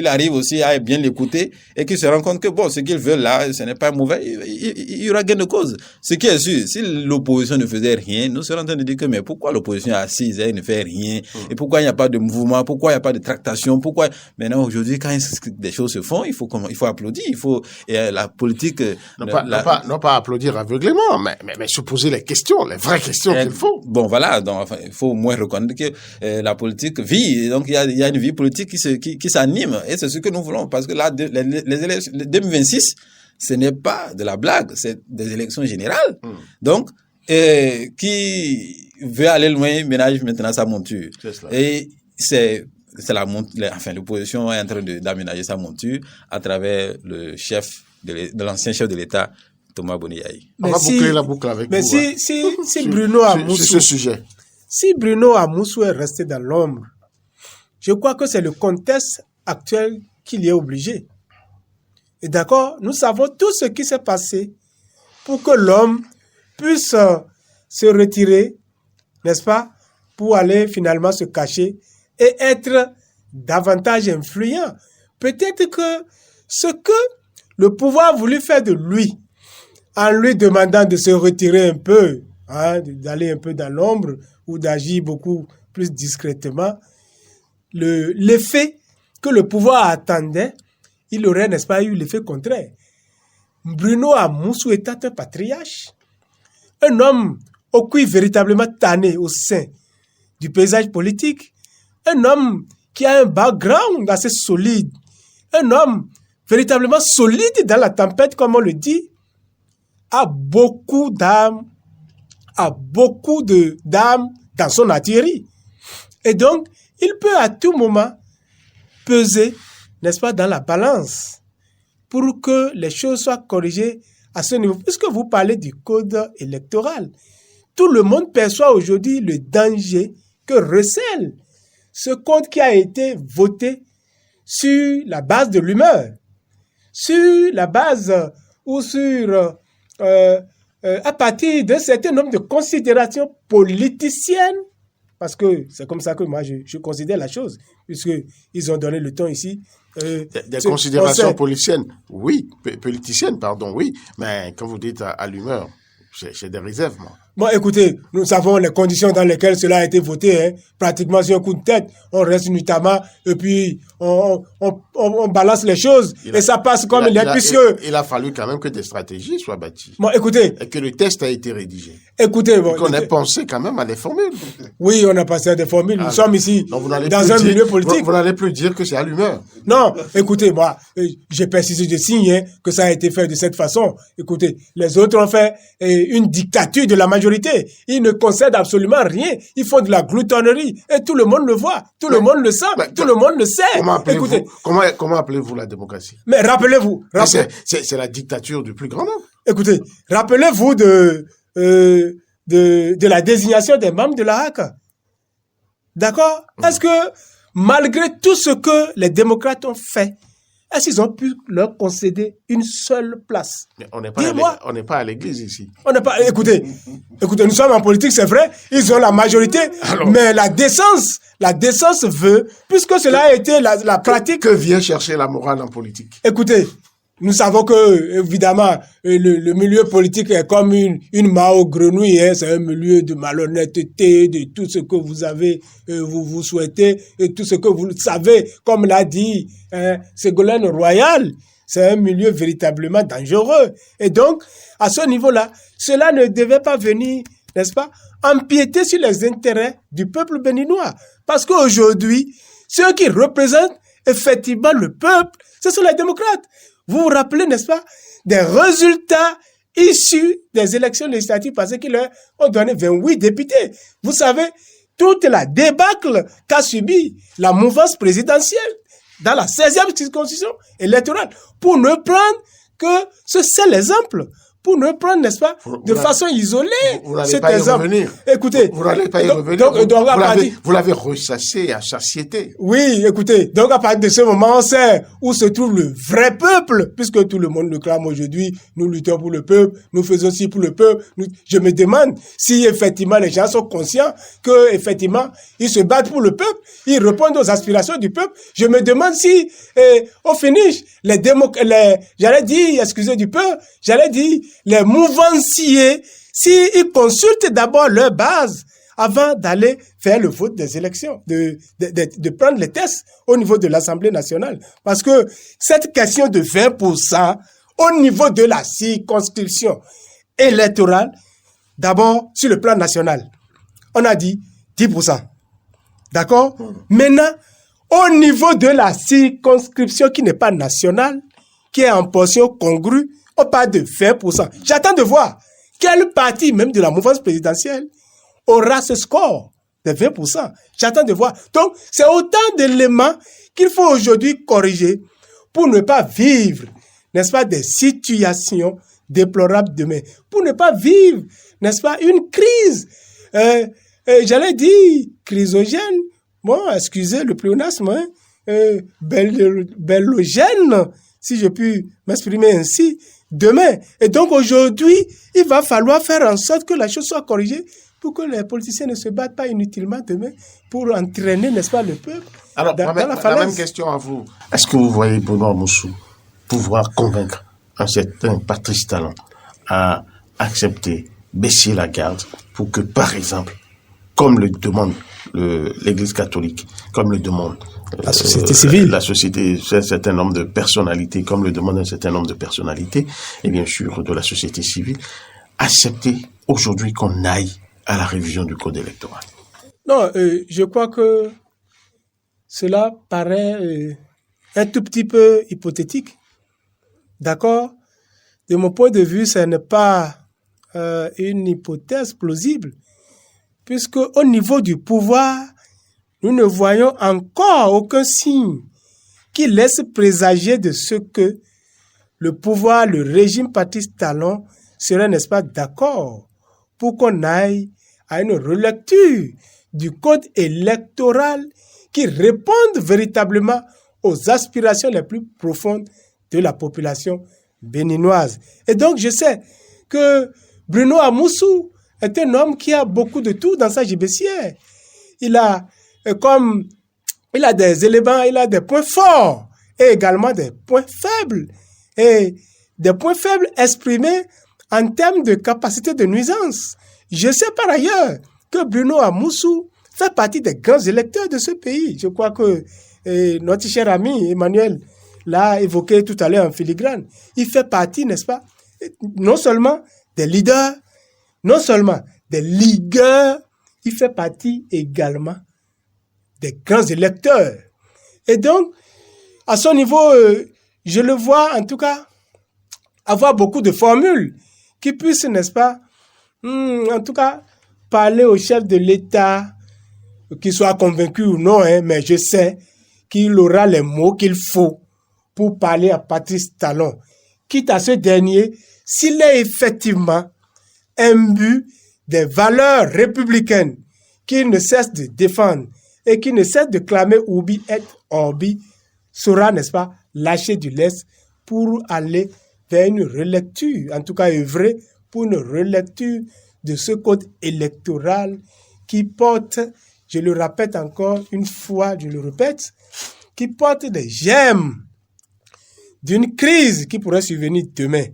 arrive aussi à bien l'écouter et qu'il se rend compte que ce qu'il veut là, ce n'est pas mauvais, il y aura gain de cause. Ce qui est sûr, si l'opposition ne faisait rien, nous serions en train de dire que mais pourquoi l'opposition est assise et ne fait rien et pourquoi il n'y a pas de mouvement, pourquoi il n'y a pas de tractation, pourquoi maintenant aujourd'hui quand des choses se font, il faut applaudir, la politique non pas applaudir aveuglément, mais se poser les questions, les vraies questions qu'il faut. Bon, voilà, donc il faut au moins reconnaître que la politique vit, et donc il y a une vie politique qui s'anime, et c'est ce que nous voulons, parce que là, les élections 2026, ce n'est pas de la blague, c'est des élections générales. Donc, qui veut aller loin, ménage maintenant sa monture. Et l'opposition est en train d'aménager sa monture à travers le l'ancien chef de l'État, Thomas Boniaï. On va boucler la boucle avec vous. Mais si Bruno Amoussou, sur ce sujet. Si Bruno Amoussou est resté dans l'ombre, je crois que c'est le contexte actuel qu'il y est obligé. Et d'accord, nous savons tout ce qui s'est passé pour que l'homme puisse se retirer, n'est-ce pas, pour aller finalement se cacher et être davantage influent. Peut-être que ce que le pouvoir a voulu faire de lui, en lui demandant de se retirer un peu, d'aller un peu dans l'ombre ou d'agir beaucoup plus discrètement, l'effet que le pouvoir attendait, il aurait, n'est-ce pas, eu l'effet contraire. Bruno Amoussou était un patriarche, un homme au cuir véritablement tanné au sein du paysage politique, un homme qui a un background assez solide, un homme véritablement solide dans la tempête, comme on le dit, a beaucoup d'âme, dans son artillerie. Et donc, il peut à tout moment peser, n'est-ce pas, dans la balance pour que les choses soient corrigées à ce niveau. Puisque vous parlez du code électoral, tout le monde perçoit aujourd'hui le danger que recèle ce code qui a été voté sur la base de l'humeur, sur la base ou sur à partir d'un certain nombre de considérations politiciennes, parce que c'est comme ça que moi je considère la chose, puisqu'ils ont donné le ton ici. Des considérations politiciennes, oui, oui, mais quand vous dites à l'humeur, j'ai des réserves, moi. Bon, écoutez, nous savons les conditions dans lesquelles cela a été voté, pratiquement sur un coup de tête, on reste notamment, et puis on balance les choses, et ça passe comme il est, puisque... Il a fallu quand même que des stratégies soient bâties. Bon, écoutez... Et que le test a été rédigé. Écoutez... Bon, qu'on ait pensé quand même à des formules. Oui, on a pensé à des formules, nous sommes ici dans un milieu politique. Vous n'allez plus dire que c'est à l'humeur. Non, écoutez, moi, j'ai persisté de signer que ça a été fait de cette façon. Écoutez, les autres ont fait une dictature de la majorité. Ils ne concèdent absolument rien. Ils font de la gloutonnerie. Et tout le monde le voit. Tout le monde le sent. Tout le monde le sait. Comment appelez-vous la démocratie? Mais rappelez-vous. C'est la dictature du plus grand nombre. Écoutez, rappelez-vous de la désignation des membres de la HAC. D'accord? Est-ce que, malgré tout ce que les démocrates ont fait, est-ce qu'ils ont pu leur concéder une seule place? Mais on n'est pas à l'église ici. Écoutez, nous sommes en politique, c'est vrai, ils ont la majorité, mais la décence veut, puisque cela a été la pratique. Que vient chercher la morale en politique? Écoutez, nous savons que, évidemment, le milieu politique est comme une mare grenouille, hein, c'est un milieu de malhonnêteté, de tout ce que vous avez, vous souhaitez, et tout ce que vous savez, comme l'a dit Ségolène Royal, c'est un milieu véritablement dangereux. Et donc, à ce niveau-là, cela ne devait pas venir, n'est-ce pas, empiéter sur les intérêts du peuple béninois. Parce qu'aujourd'hui, ceux qui représentent effectivement le peuple, ce sont les démocrates. Vous vous rappelez, n'est-ce pas, des résultats issus des élections législatives parce qu'ils leur ont donné 28 députés. Vous savez, toute la débâcle qu'a subi la mouvance présidentielle dans la 16e circonscription électorale, pour ne prendre que ce seul exemple, pour ne prendre, n'est-ce pas, de façon isolée, cet exemple. Écoutez, vous n'allez pas y revenir. Vous l'avez ressassé à satiété. Oui, écoutez, donc à partir de ce moment, on sait où se trouve le vrai peuple, puisque tout le monde le clame aujourd'hui. Nous luttons pour le peuple, nous faisons aussi pour le peuple. Je me demande si effectivement les gens sont conscients que effectivement ils se battent pour le peuple, ils répondent aux aspirations du peuple. Je me demande si au finish les mouvanciers, s'ils consultent d'abord leur base avant d'aller faire le vote des élections, de prendre les tests au niveau de l'Assemblée nationale. Parce que cette question de 20% au niveau de la circonscription électorale, d'abord sur le plan national, on a dit 10%. D'accord? Maintenant, au niveau de la circonscription qui n'est pas nationale, qui est en portion congrue, on parle de 20%. J'attends de voir quel parti, même de la mouvance présidentielle, aura ce score de 20%. J'attends de voir. Donc, c'est autant d'éléments qu'il faut aujourd'hui corriger pour ne pas vivre, n'est-ce pas, des situations déplorables demain. Pour ne pas vivre, n'est-ce pas, une crise, j'allais dire, chrysogène, bon, excusez le pléonasme, hein, bellogène, si je puis m'exprimer ainsi, demain. Et donc aujourd'hui, il va falloir faire en sorte que la chose soit corrigée pour que les politiciens ne se battent pas inutilement demain pour entraîner, n'est-ce pas, le peuple. Alors, dans la même question à vous. Est-ce que vous voyez Benoît Moussou pouvoir convaincre un certain Patrice Talon à accepter, baisser la garde pour que, par exemple, comme le demande l'Église catholique, comme le demande la société civile, un certain nombre de personnalités, comme le demande un certain nombre de personnalités, et bien sûr de la société civile, accepter aujourd'hui qu'on aille à la révision du code électoral? Non, je crois que cela paraît un tout petit peu hypothétique. D'accord? De mon point de vue, ce n'est pas une hypothèse plausible, puisque au niveau du pouvoir, nous ne voyons encore aucun signe qui laisse présager de ce que le pouvoir, le régime Patrice Talon serait, n'est-ce pas, d'accord pour qu'on aille à une relecture du code électoral qui réponde véritablement aux aspirations les plus profondes de la population béninoise. Et donc, je sais que Bruno Amoussou est un homme qui a beaucoup de tout dans sa gibecière. Il a des éléments, il a des points forts et également des points faibles. Et des points faibles exprimés en termes de capacité de nuisance. Je sais par ailleurs que Bruno Amoussou fait partie des grands électeurs de ce pays. Je crois que notre cher ami Emmanuel l'a évoqué tout à l'heure en filigrane. Il fait partie, n'est-ce pas, non seulement des leaders, il fait partie également des grands électeurs. Et donc, à son niveau, je le vois en tout cas avoir beaucoup de formules qui puissent, n'est-ce pas, en tout cas, parler au chef de l'État, qu'il soit convaincu ou non, hein, mais je sais qu'il aura les mots qu'il faut pour parler à Patrice Talon, quitte à ce dernier, s'il est effectivement imbu des valeurs républicaines qu'il ne cesse de défendre et qui ne cesse de clamer Ubi et Orbi, sera, n'est-ce pas, lâché du lest pour aller vers une relecture, en tout cas œuvrer pour une relecture de ce code électoral qui porte, je le répète encore une fois, qui porte des germes d'une crise qui pourrait survenir demain.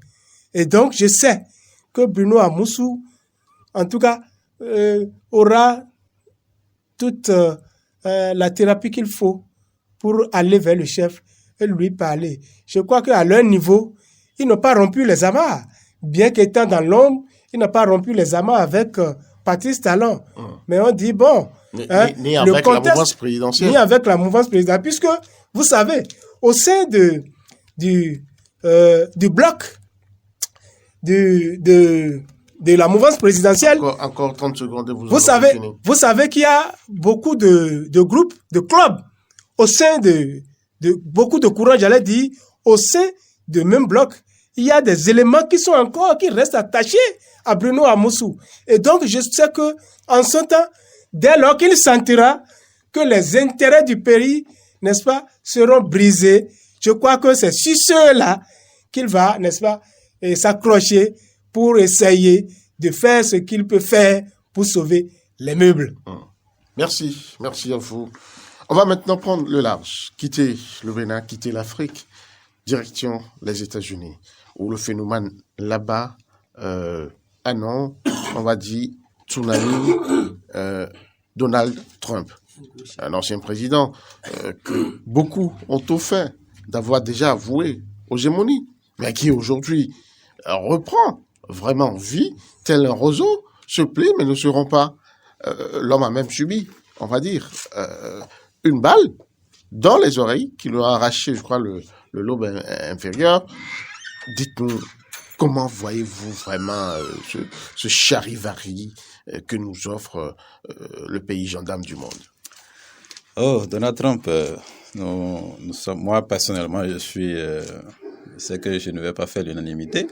Et donc, je sais que Bruno Amoussou, en tout cas, aura toute la thérapie qu'il faut pour aller vers le chef et lui parler. Je crois qu'à leur niveau, ils n'ont pas rompu les amarres. Bien qu'étant dans l'ombre, ils n'ont pas rompu les amarres avec Patrice Talon. Mais on dit, bon... Ni avec la mouvance présidentielle. Ni avec la mouvance présidentielle. Puisque, vous savez, au sein du bloc de la mouvance présidentielle... Encore 30 secondes. Vous savez qu'il y a beaucoup de groupes, de clubs, au sein de beaucoup de courants, j'allais dire, au sein de même bloc, il y a des éléments qui restent attachés à Bruno Amoussou. Et donc, je sais que, en son temps, dès lors qu'il sentira que les intérêts du pays, n'est-ce pas, seront brisés, je crois que c'est sur ceux-là qu'il va, n'est-ce pas, s'accrocher pour essayer de faire ce qu'il peut faire pour sauver les meubles. Merci à vous. On va maintenant prendre le large, quitter le Bénin, quitter l'Afrique, direction les États-Unis, où le phénomène là-bas annonce, on va dire, tsunami Donald Trump, un ancien président que beaucoup ont au fait d'avoir déjà avoué aux gémonies, mais qui aujourd'hui reprend vraiment vie, tel un roseau, se plie, mais ne se rompt pas. L'homme a même subi, on va dire, une balle dans les oreilles qui lui a arraché, je crois, le lobe inférieur. Dites-nous, comment voyez-vous vraiment ce charivari que nous offre le pays gendarme du monde? Oh, Donald Trump, nous sommes, moi personnellement, je sais que je ne vais pas faire l'unanimité,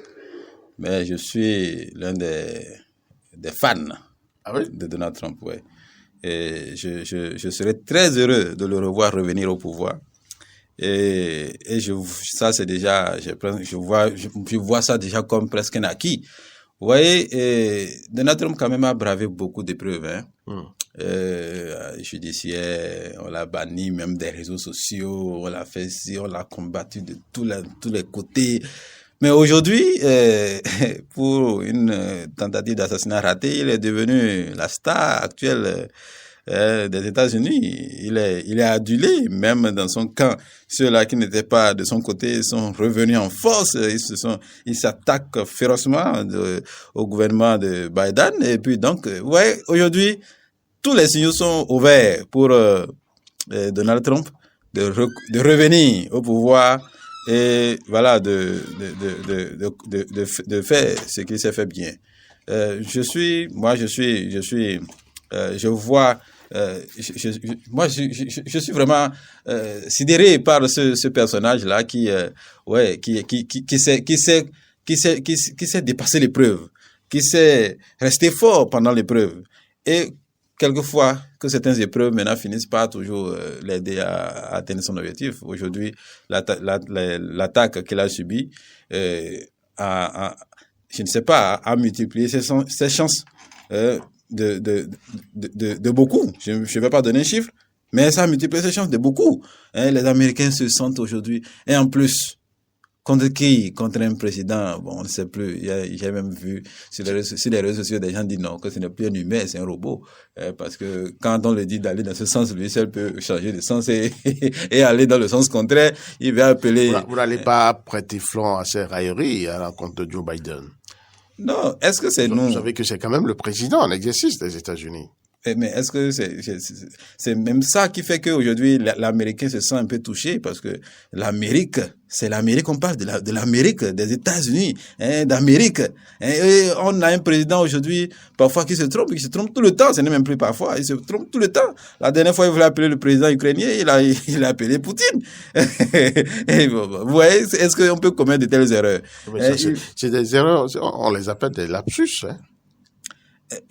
mais je suis l'un des fans de Donald Trump, ouais. Et je serais très heureux de le revoir revenir au pouvoir. Et ça c'est déjà, je vois ça déjà comme presque un acquis. Vous voyez, Donald Trump quand même a bravé beaucoup d'épreuves, judiciaire, on l'a banni même des réseaux sociaux, on l'a fait on l'a combattu de tous les côtés. Mais aujourd'hui, pour une tentative d'assassinat ratée, il est devenu la star actuelle des États-Unis. Il est adulé, même dans son camp. Ceux-là qui n'étaient pas de son côté sont revenus en force. Ils s'attaquent férocement au gouvernement de Biden. Et puis donc, ouais, aujourd'hui, tous les signaux sont ouverts pour Donald Trump de revenir au pouvoir. Et voilà, de faire ce qu'il s'est fait bien. Je suis vraiment sidéré par ce personnage-là qui sait dépasser l'épreuve, qui sait rester fort pendant l'épreuve. Et quelquefois, que certaines épreuves maintenant finissent par toujours l'aider à atteindre son objectif. Aujourd'hui, l'attaque qu'il a subie je ne sais pas, a multiplié ses chances de beaucoup. Je ne vais pas donner un chiffre, mais ça a multiplié ses chances de beaucoup. Les Américains se sentent aujourd'hui, et en plus, contre qui? Contre un président, bon, on ne sait plus. J'ai même vu sur les réseaux sociaux des gens disent non, que ce n'est plus un humain, c'est un robot. Parce que quand on lui dit d'aller dans ce sens, lui seul peut changer de sens et aller dans le sens contraire. Il va appeler... Vous n'allez pas prêter flanc à ces railleries à l'encontre de Joe Biden. Non, est-ce que c'est nous? Vous savez que c'est quand même le président en exercice des États-Unis. Mais est-ce que c'est même ça qui fait qu'aujourd'hui l'Américain se sent un peu touché, parce que l'Amérique, c'est l'Amérique, on parle de l'Amérique, des États-Unis, d'Amérique. Et on a un président aujourd'hui, parfois qui se trompe tout le temps, ce n'est même plus parfois, il se trompe tout le temps. La dernière fois, il voulait appeler le président ukrainien, il a appelé Poutine. Et vous voyez, est-ce qu'on peut commettre de telles erreurs? C'est des erreurs, on les appelle des lapsus,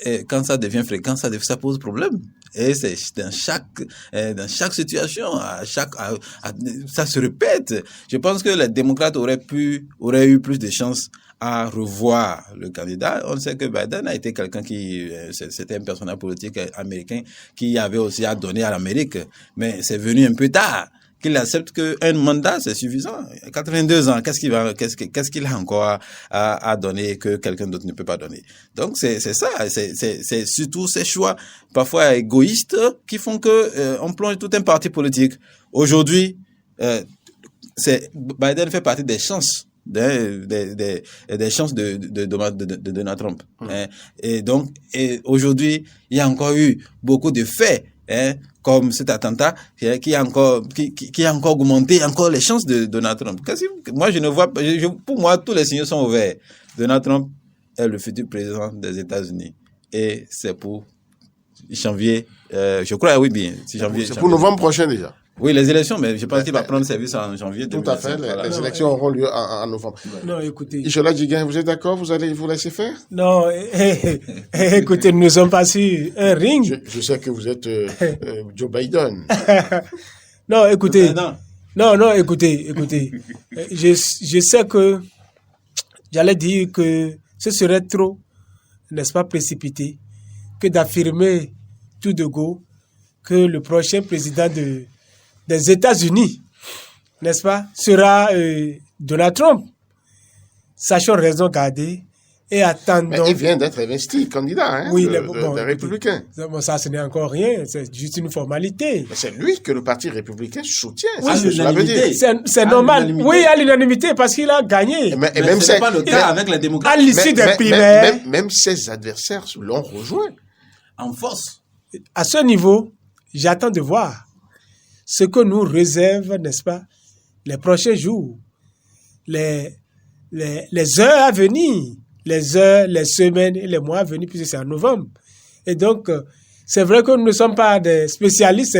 Et quand ça devient fréquent, ça pose problème. Et c'est dans chaque situation, ça se répète. Je pense que les démocrates auraient eu plus de chances à revoir le candidat. On sait que Biden a été quelqu'un c'était un personnage politique américain qui avait aussi à donner à l'Amérique. Mais c'est venu un peu tard qu'il accepte qu'un mandat, c'est suffisant. 82 ans, qu'est-ce qu'il a encore à donner que quelqu'un d'autre ne peut pas donner? Donc, c'est ça. C'est surtout ces choix, parfois égoïstes, qui font que, on plonge tout un parti politique. Aujourd'hui, Biden fait partie des chances. Des chances de Donald Trump. Hein. Et donc, aujourd'hui, il y a encore eu beaucoup de faits, hein, comme cet attentat, qui a encore augmenté encore les chances de Donald Trump. Moi, je ne vois pas, pour moi, tous les signaux sont ouverts. Donald Trump est le futur président des États-Unis. Et c'est pour janvier, je crois, oui, bien. C'est pour novembre prochain déjà. Oui, les élections, mais je pense qu'il va prendre service en janvier. Tout à fait, les élections auront lieu en novembre. Non, écoutez. Ishola Djiguen, vous êtes d'accord? Vous allez vous laisser faire? Non, écoutez, nous ne sommes pas sur un ring. Je sais que vous êtes Joe Biden. Non, écoutez. Non, écoutez. Je sais que j'allais dire que ce serait trop, n'est-ce pas, précipité, que d'affirmer tout de go que le prochain président des États-Unis, n'est-ce pas, sera Donald Trump. Sachons raison garder et attendons. Mais il vient d'être investi candidat, hein, oui, des Républicains. Bon, ça, ce n'est encore rien, c'est juste une formalité. Mais c'est lui que le Parti républicain soutient. Oui, c'est ce que cela veut dire. C'est normal. Oui, à l'unanimité, parce qu'il a gagné. Mais même ce n'est pas le cas avec les démocrates. À l'issue des primaires. Même ses adversaires l'ont rejoint. En force. À ce niveau, j'attends de voir ce que nous réserve, n'est-ce pas, les prochains jours, les heures à venir, les heures, les semaines et les mois à venir, puisque c'est en novembre. Et donc, c'est vrai que nous ne sommes pas des spécialistes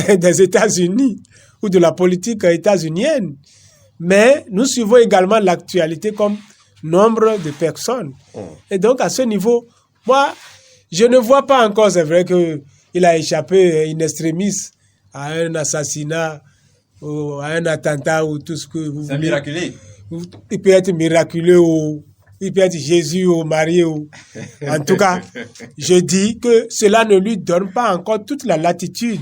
des États-Unis ou de la politique états-unienne, mais nous suivons également l'actualité comme nombre de personnes. Et donc, à ce niveau, moi, je ne vois pas encore, c'est vrai qu'il a échappé in extremis à un assassinat ou à un attentat ou tout ce que vous voulez. C'est miraculeux. Il peut être miraculeux ou il peut être Jésus ou Marie. En tout cas, je dis que cela ne lui donne pas encore toute la latitude,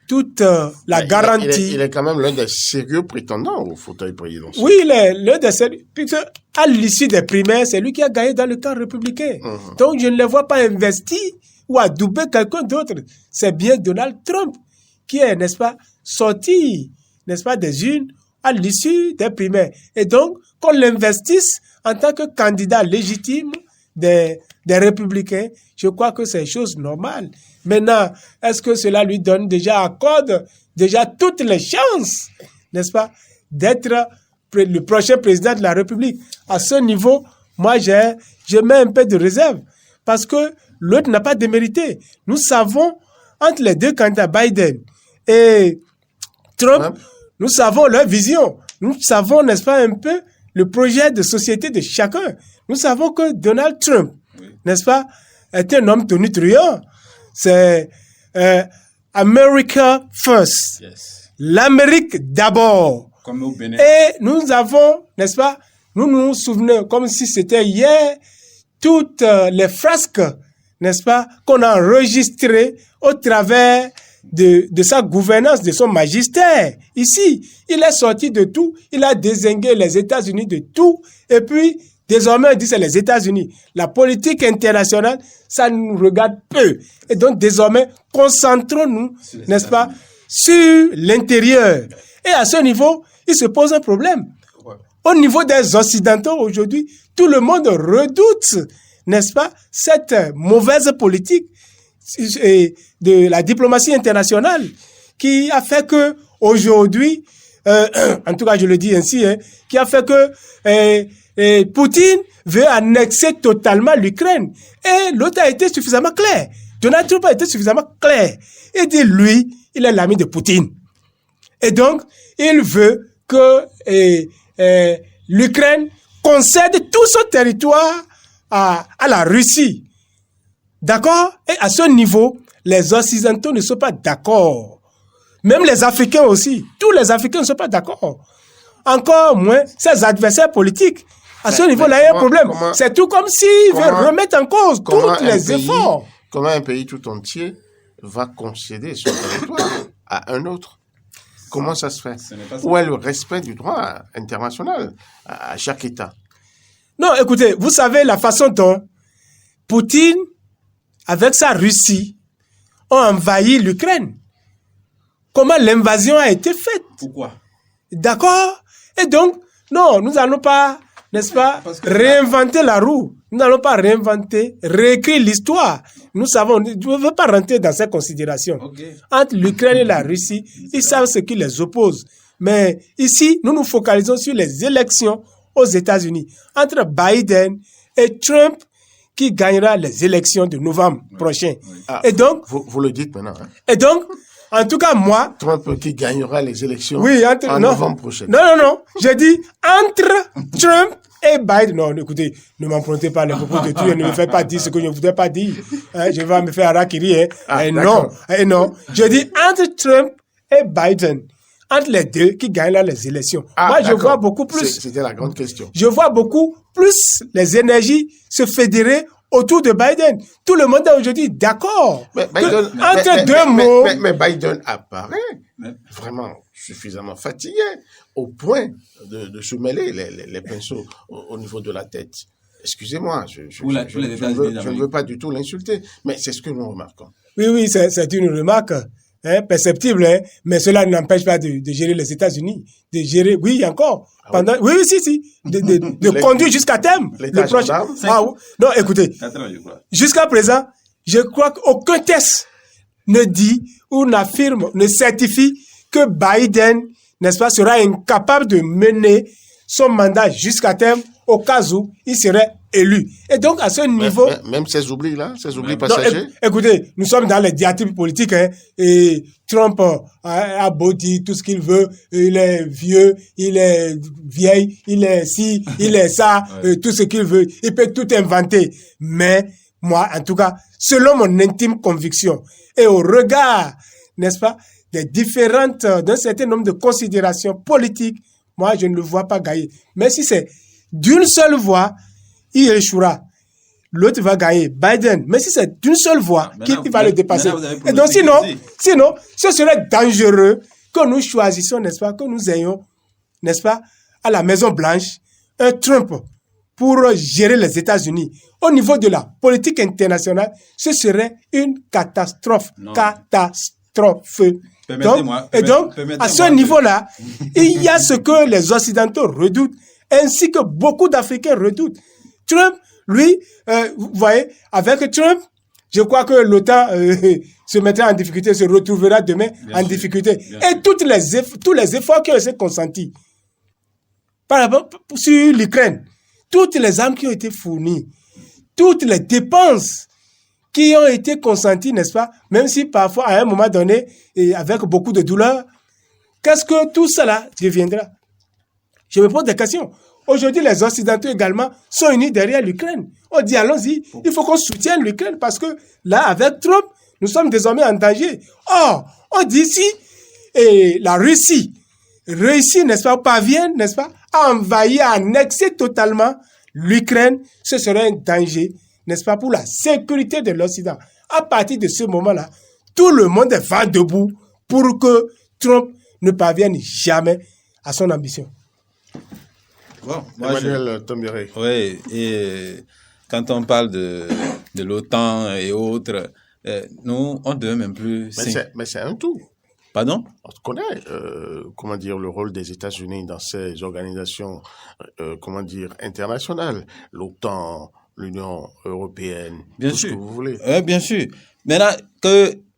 toute la garantie. Il est quand même l'un des sérieux prétendants au fauteuil présidentiel. Oui, il est l'un des sérieux. Puisque à l'issue des primaires, c'est lui qui a gagné dans le camp républicain. Donc, je ne le vois pas investi ou adouber quelqu'un d'autre. C'est bien Donald Trump qui est, n'est-ce pas, sorti, n'est-ce pas, des urnes à l'issue des primaires. Et donc, qu'on l'investisse en tant que candidat légitime des républicains, je crois que c'est une chose normale. Maintenant, est-ce que cela lui accorde déjà toutes les chances, n'est-ce pas, d'être le prochain président de la République? À ce niveau, moi, je mets un peu de réserve parce que l'autre n'a pas démérité. Nous savons, entre les deux candidats, Biden et Trump, nous savons leur vision. Nous savons, n'est-ce pas, un peu le projet de société de chacun. Nous savons que Donald Trump, n'est-ce pas, est un homme tonitruant. C'est America first. Yes. L'Amérique d'abord. Comme au Bénin. Et nous avons, n'est-ce pas, nous nous souvenons, comme si c'était hier, toutes les frasques, n'est-ce pas, qu'on a enregistrées au travers de sa gouvernance, de son magistère. Ici, il est sorti de tout, il a dézingué les États-Unis de tout, et puis, désormais, on dit c'est les États-Unis. La politique internationale, ça nous regarde peu. Et donc, désormais, concentrons-nous, n'est-ce pas, sur l'intérieur. Et à ce niveau, il se pose un problème. Au niveau des Occidentaux, aujourd'hui, tout le monde redoute, n'est-ce pas, cette mauvaise politique de la diplomatie internationale qui a fait que aujourd'hui, en tout cas je le dis ainsi, qui a fait que Poutine veut annexer totalement l'Ukraine. Et l'autre a été suffisamment clair. Donald Trump a été suffisamment clair. Il dit, lui, il est l'ami de Poutine. Et donc, il veut que l'Ukraine concède tout son territoire à la Russie. D'accord? Et à ce niveau, les Occidentaux ne sont pas d'accord. Même les Africains aussi. Tous les Africains ne sont pas d'accord. Encore moins ses adversaires politiques. À ce niveau-là, il y a un problème. C'est tout comme s'ils veulent remettre en cause tous les efforts. Comment un pays tout entier va concéder son territoire à un autre? Comment ça se fait? Ce n'est pas ça. Où est le respect du droit international à chaque État? Non, écoutez, vous savez la façon dont Poutine, avec sa Russie, ont envahi l'Ukraine. Comment l'invasion a été faite. Pourquoi? D'accord? Et donc, non, nous n'allons pas, n'est-ce pas, réinventer la roue. Nous n'allons pas réécrire l'histoire. Nous savons, je ne veux pas rentrer dans ces considérations. Okay. Entre l'Ukraine et la Russie, ils savent ce qui les oppose. Mais ici, nous nous focalisons sur les élections aux États-Unis. Entre Biden et Trump, qui gagnera les élections de novembre prochain. Ah, Et donc, vous le dites maintenant. Hein? et donc, en tout cas, moi, Trump qui gagnera les élections oui, en novembre prochain. Non. J'ai dit entre Trump et Biden. Non, écoutez, ne m'empruntez pas les propos de tout et ne me faites pas dire ce que je ne voudrais pas dire. Hein, je vais me faire harakiri. Hein. Ah, Non. Je dis entre Trump et Biden. Entre les deux qui gagnent les élections. Ah, moi, je vois beaucoup plus. C'était la grande question. Je vois beaucoup plus les énergies se fédérer autour de Biden. Tout le monde est aujourd'hui d'accord. Mais Biden, mais Biden apparaît vraiment suffisamment fatigué au point de se mêler les pinceaux au niveau de la tête. Excusez-moi, je ne veux pas du tout l'insulter, mais c'est ce que nous remarquons. Oui, c'est une remarque perceptible, hein, mais cela n'empêche pas de gérer les États-Unis, de gérer, oui, encore, pendant, oui, de conduire jusqu'à terme. L'État gendarme. Non, écoutez, jusqu'à présent, je crois qu'aucun test ne dit ou n'affirme, ne certifie que Biden, n'est-ce pas, sera incapable de mener son mandat jusqu'à terme au cas où il serait élu. Et donc, à ce niveau... Même ces oublis-là, ces oublis passagers... Écoutez, nous sommes dans les diatribes politiques, hein, et Trump a beau dire tout ce qu'il veut, il est vieux, il est vieille, il est ci, il est ça, tout ce qu'il veut, il peut tout inventer. Mais moi, en tout cas, selon mon intime conviction, et au regard, n'est-ce pas, d'un certain nombre de considérations politiques, moi, je ne le vois pas gagner. Mais si c'est d'une seule voix, il échouera. L'autre va gagner, Biden. Mais si c'est d'une seule voix, il va le dépasser. Et donc, sinon, ce serait dangereux que nous choisissions, n'est-ce pas, que nous ayons, n'est-ce pas, à la Maison-Blanche, un Trump pour gérer les États-Unis. Au niveau de la politique internationale, ce serait une catastrophe. Catastrophe. Donc, à ce niveau-là, il y a ce que les Occidentaux redoutent, ainsi que beaucoup d'Africains redoutent. Trump, lui, vous voyez, avec Trump, je crois que l'OTAN se mettra en difficulté, se retrouvera demain en difficulté. Et tous les efforts qui ont été consentis, par exemple, sur l'Ukraine, toutes les armes qui ont été fournies, toutes les dépenses qui ont été consenties, n'est-ce pas, même si parfois, à un moment donné, et avec beaucoup de douleur, qu'est-ce que tout cela deviendra? Je me pose des questions. Aujourd'hui, les Occidentaux également sont unis derrière l'Ukraine. On dit, allons-y, il faut qu'on soutienne l'Ukraine parce que là, avec Trump, nous sommes désormais en danger. Or, on dit si la Russie réussit, n'est-ce pas, parvient, n'est-ce pas, à envahir, à annexer totalement l'Ukraine, ce serait un danger, n'est-ce pas, pour la sécurité de l'Occident. À partir de ce moment-là, tout le monde est vent debout pour que Trump ne parvienne jamais à son ambition. Bon, Emmanuel Tombéré. Oui, et quand on parle de l'OTAN et autres, nous, on ne devait même plus... Mais c'est un tout. Pardon? On connaît, le rôle des États-Unis dans ces organisations, internationales. L'OTAN, l'Union européenne, bien tout sûr. Ce que vous voulez. Bien sûr. Maintenant,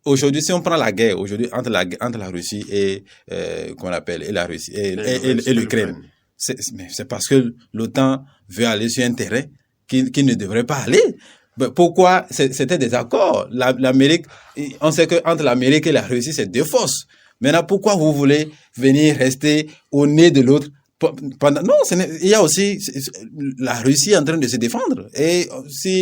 aujourd'hui, si on prend la guerre aujourd'hui entre la Russie et la Russie et l'Ukraine, c'est parce que l'OTAN veut aller sur un terrain qu'il ne devrait pas aller. Pourquoi? C'était des accords. L'Amérique, on sait que entre l'Amérique et la Russie, c'est deux forces. Maintenant, pourquoi vous voulez venir rester au nez de l'autre? Non, il y a aussi la Russie en train de se défendre. Et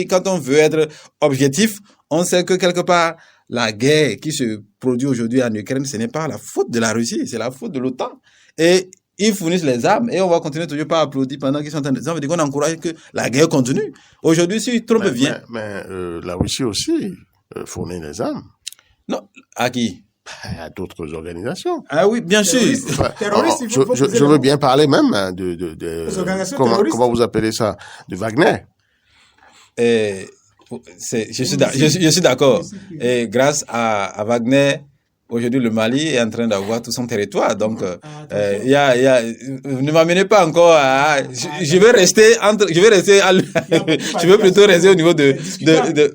quand on veut être objectif, on sait que quelque part, la guerre qui se produit aujourd'hui en Ukraine, ce n'est pas la faute de la Russie, c'est la faute de l'OTAN. Et ils fournissent les armes et on va continuer toujours pas à applaudir pendant qu'ils sont en train de... Ça veut dire qu'on encourage que la guerre continue. Aujourd'hui, si Trump vient... Mais la Russie aussi fournit les armes. Non, à qui? à d'autres organisations. Ah oui, bien sûr. Terroristes, il faut Je veux bien parler même Les organisations comment vous appelez ça, de Wagner. Je suis d'accord. Et grâce à Wagner, aujourd'hui, le Mali est en train d'avoir tout son territoire. Donc, ne m'amenez pas encore à, je vais rester je vais plutôt rester au niveau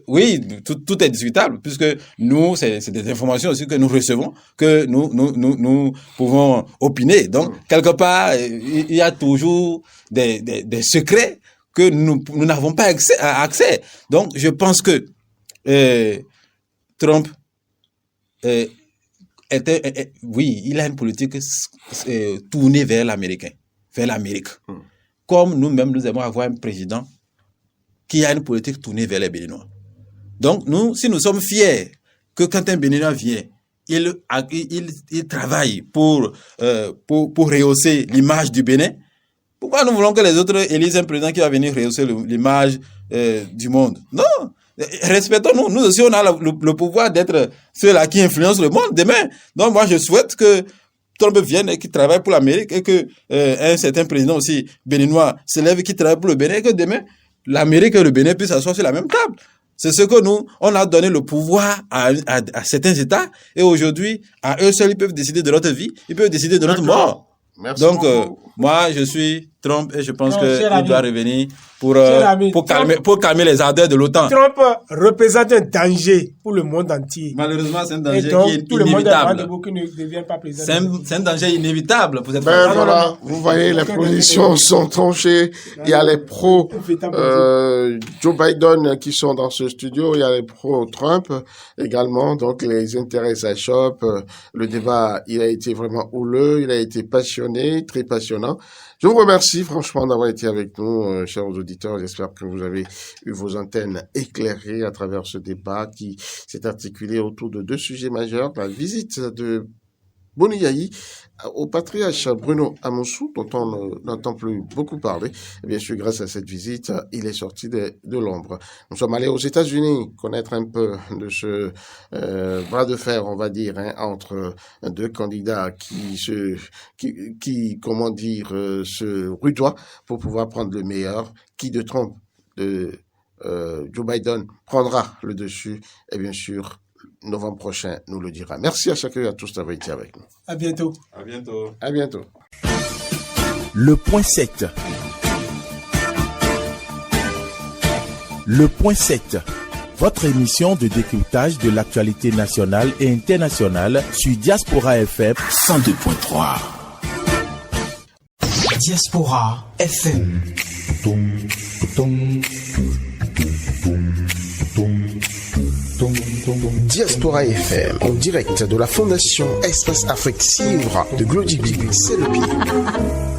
oui, tout est discutable, puisque nous, c'est des informations aussi que nous recevons, que nous pouvons opiner. Donc, quelque part, il y a toujours des secrets que nous n'avons pas accès. Donc, je pense que Trump oui, il a une politique tournée vers l'Américain, vers l'Amérique. Comme nous-mêmes, nous aimons avoir un président qui a une politique tournée vers les Béninois. Donc, si nous sommes fiers que quand un Béninois vient, il travaille pour rehausser l'image du Bénin, pourquoi nous voulons que les autres élisent un président qui va venir rehausser l'image du monde? Non! Respectons-nous. Nous aussi, on a le pouvoir d'être ceux-là qui influencent le monde demain. Donc, moi, je souhaite que Trump vienne et qu'il travaille pour l'Amérique et que un certain président aussi béninois se lève et qui travaille pour le Bénin et que demain, l'Amérique et le Bénin puissent s'asseoir sur la même table. C'est ce que on a donné le pouvoir à certains États et aujourd'hui, à eux seuls, ils peuvent décider de notre vie, ils peuvent décider de notre mort. Merci donc, moi, je suis Trump et je pense qu'il doit revenir pour calmer les ardeurs de l'OTAN. Trump représente un danger pour le monde entier. Malheureusement, c'est un danger donc, qui est tout inévitable. Le monde ne devient pas président. C'est un danger inévitable pour cette voilà, vous voyez, les positions sont tranchées. Il y a les pros Joe Biden qui sont dans ce studio. Il y a les pros Trump également. Donc, les intérêts s'achoppent. Le débat, il a été vraiment houleux. Il a été passionné, très passionnant. Je vous remercie franchement d'avoir été avec nous, chers auditeurs. J'espère que vous avez eu vos antennes éclairées à travers ce débat qui s'est articulé autour de deux sujets majeurs. La visite de Boni Yayi au patriarche Bruno Amousou, dont on n'entend plus beaucoup parler. Et bien sûr, grâce à cette visite, il est sorti de l'ombre. Nous sommes allés aux États-Unis connaître un peu de ce bras de fer, on va dire, entre deux candidats qui se rudoient pour pouvoir prendre le meilleur. Qui de Trump, de Joe Biden prendra le dessus, et bien sûr, novembre prochain nous le dira. Merci à chacun et à tous d'avoir été avec nous. À bientôt. À bientôt. À bientôt. Le point 7. Le point 7. Votre émission de décryptage de l'actualité nationale et internationale sur Diaspora FM 102.3. Diaspora FM. Diaspora FM, en direct de la Fondation Espace Afrique Civre de Glody Bibi, c'est le pied.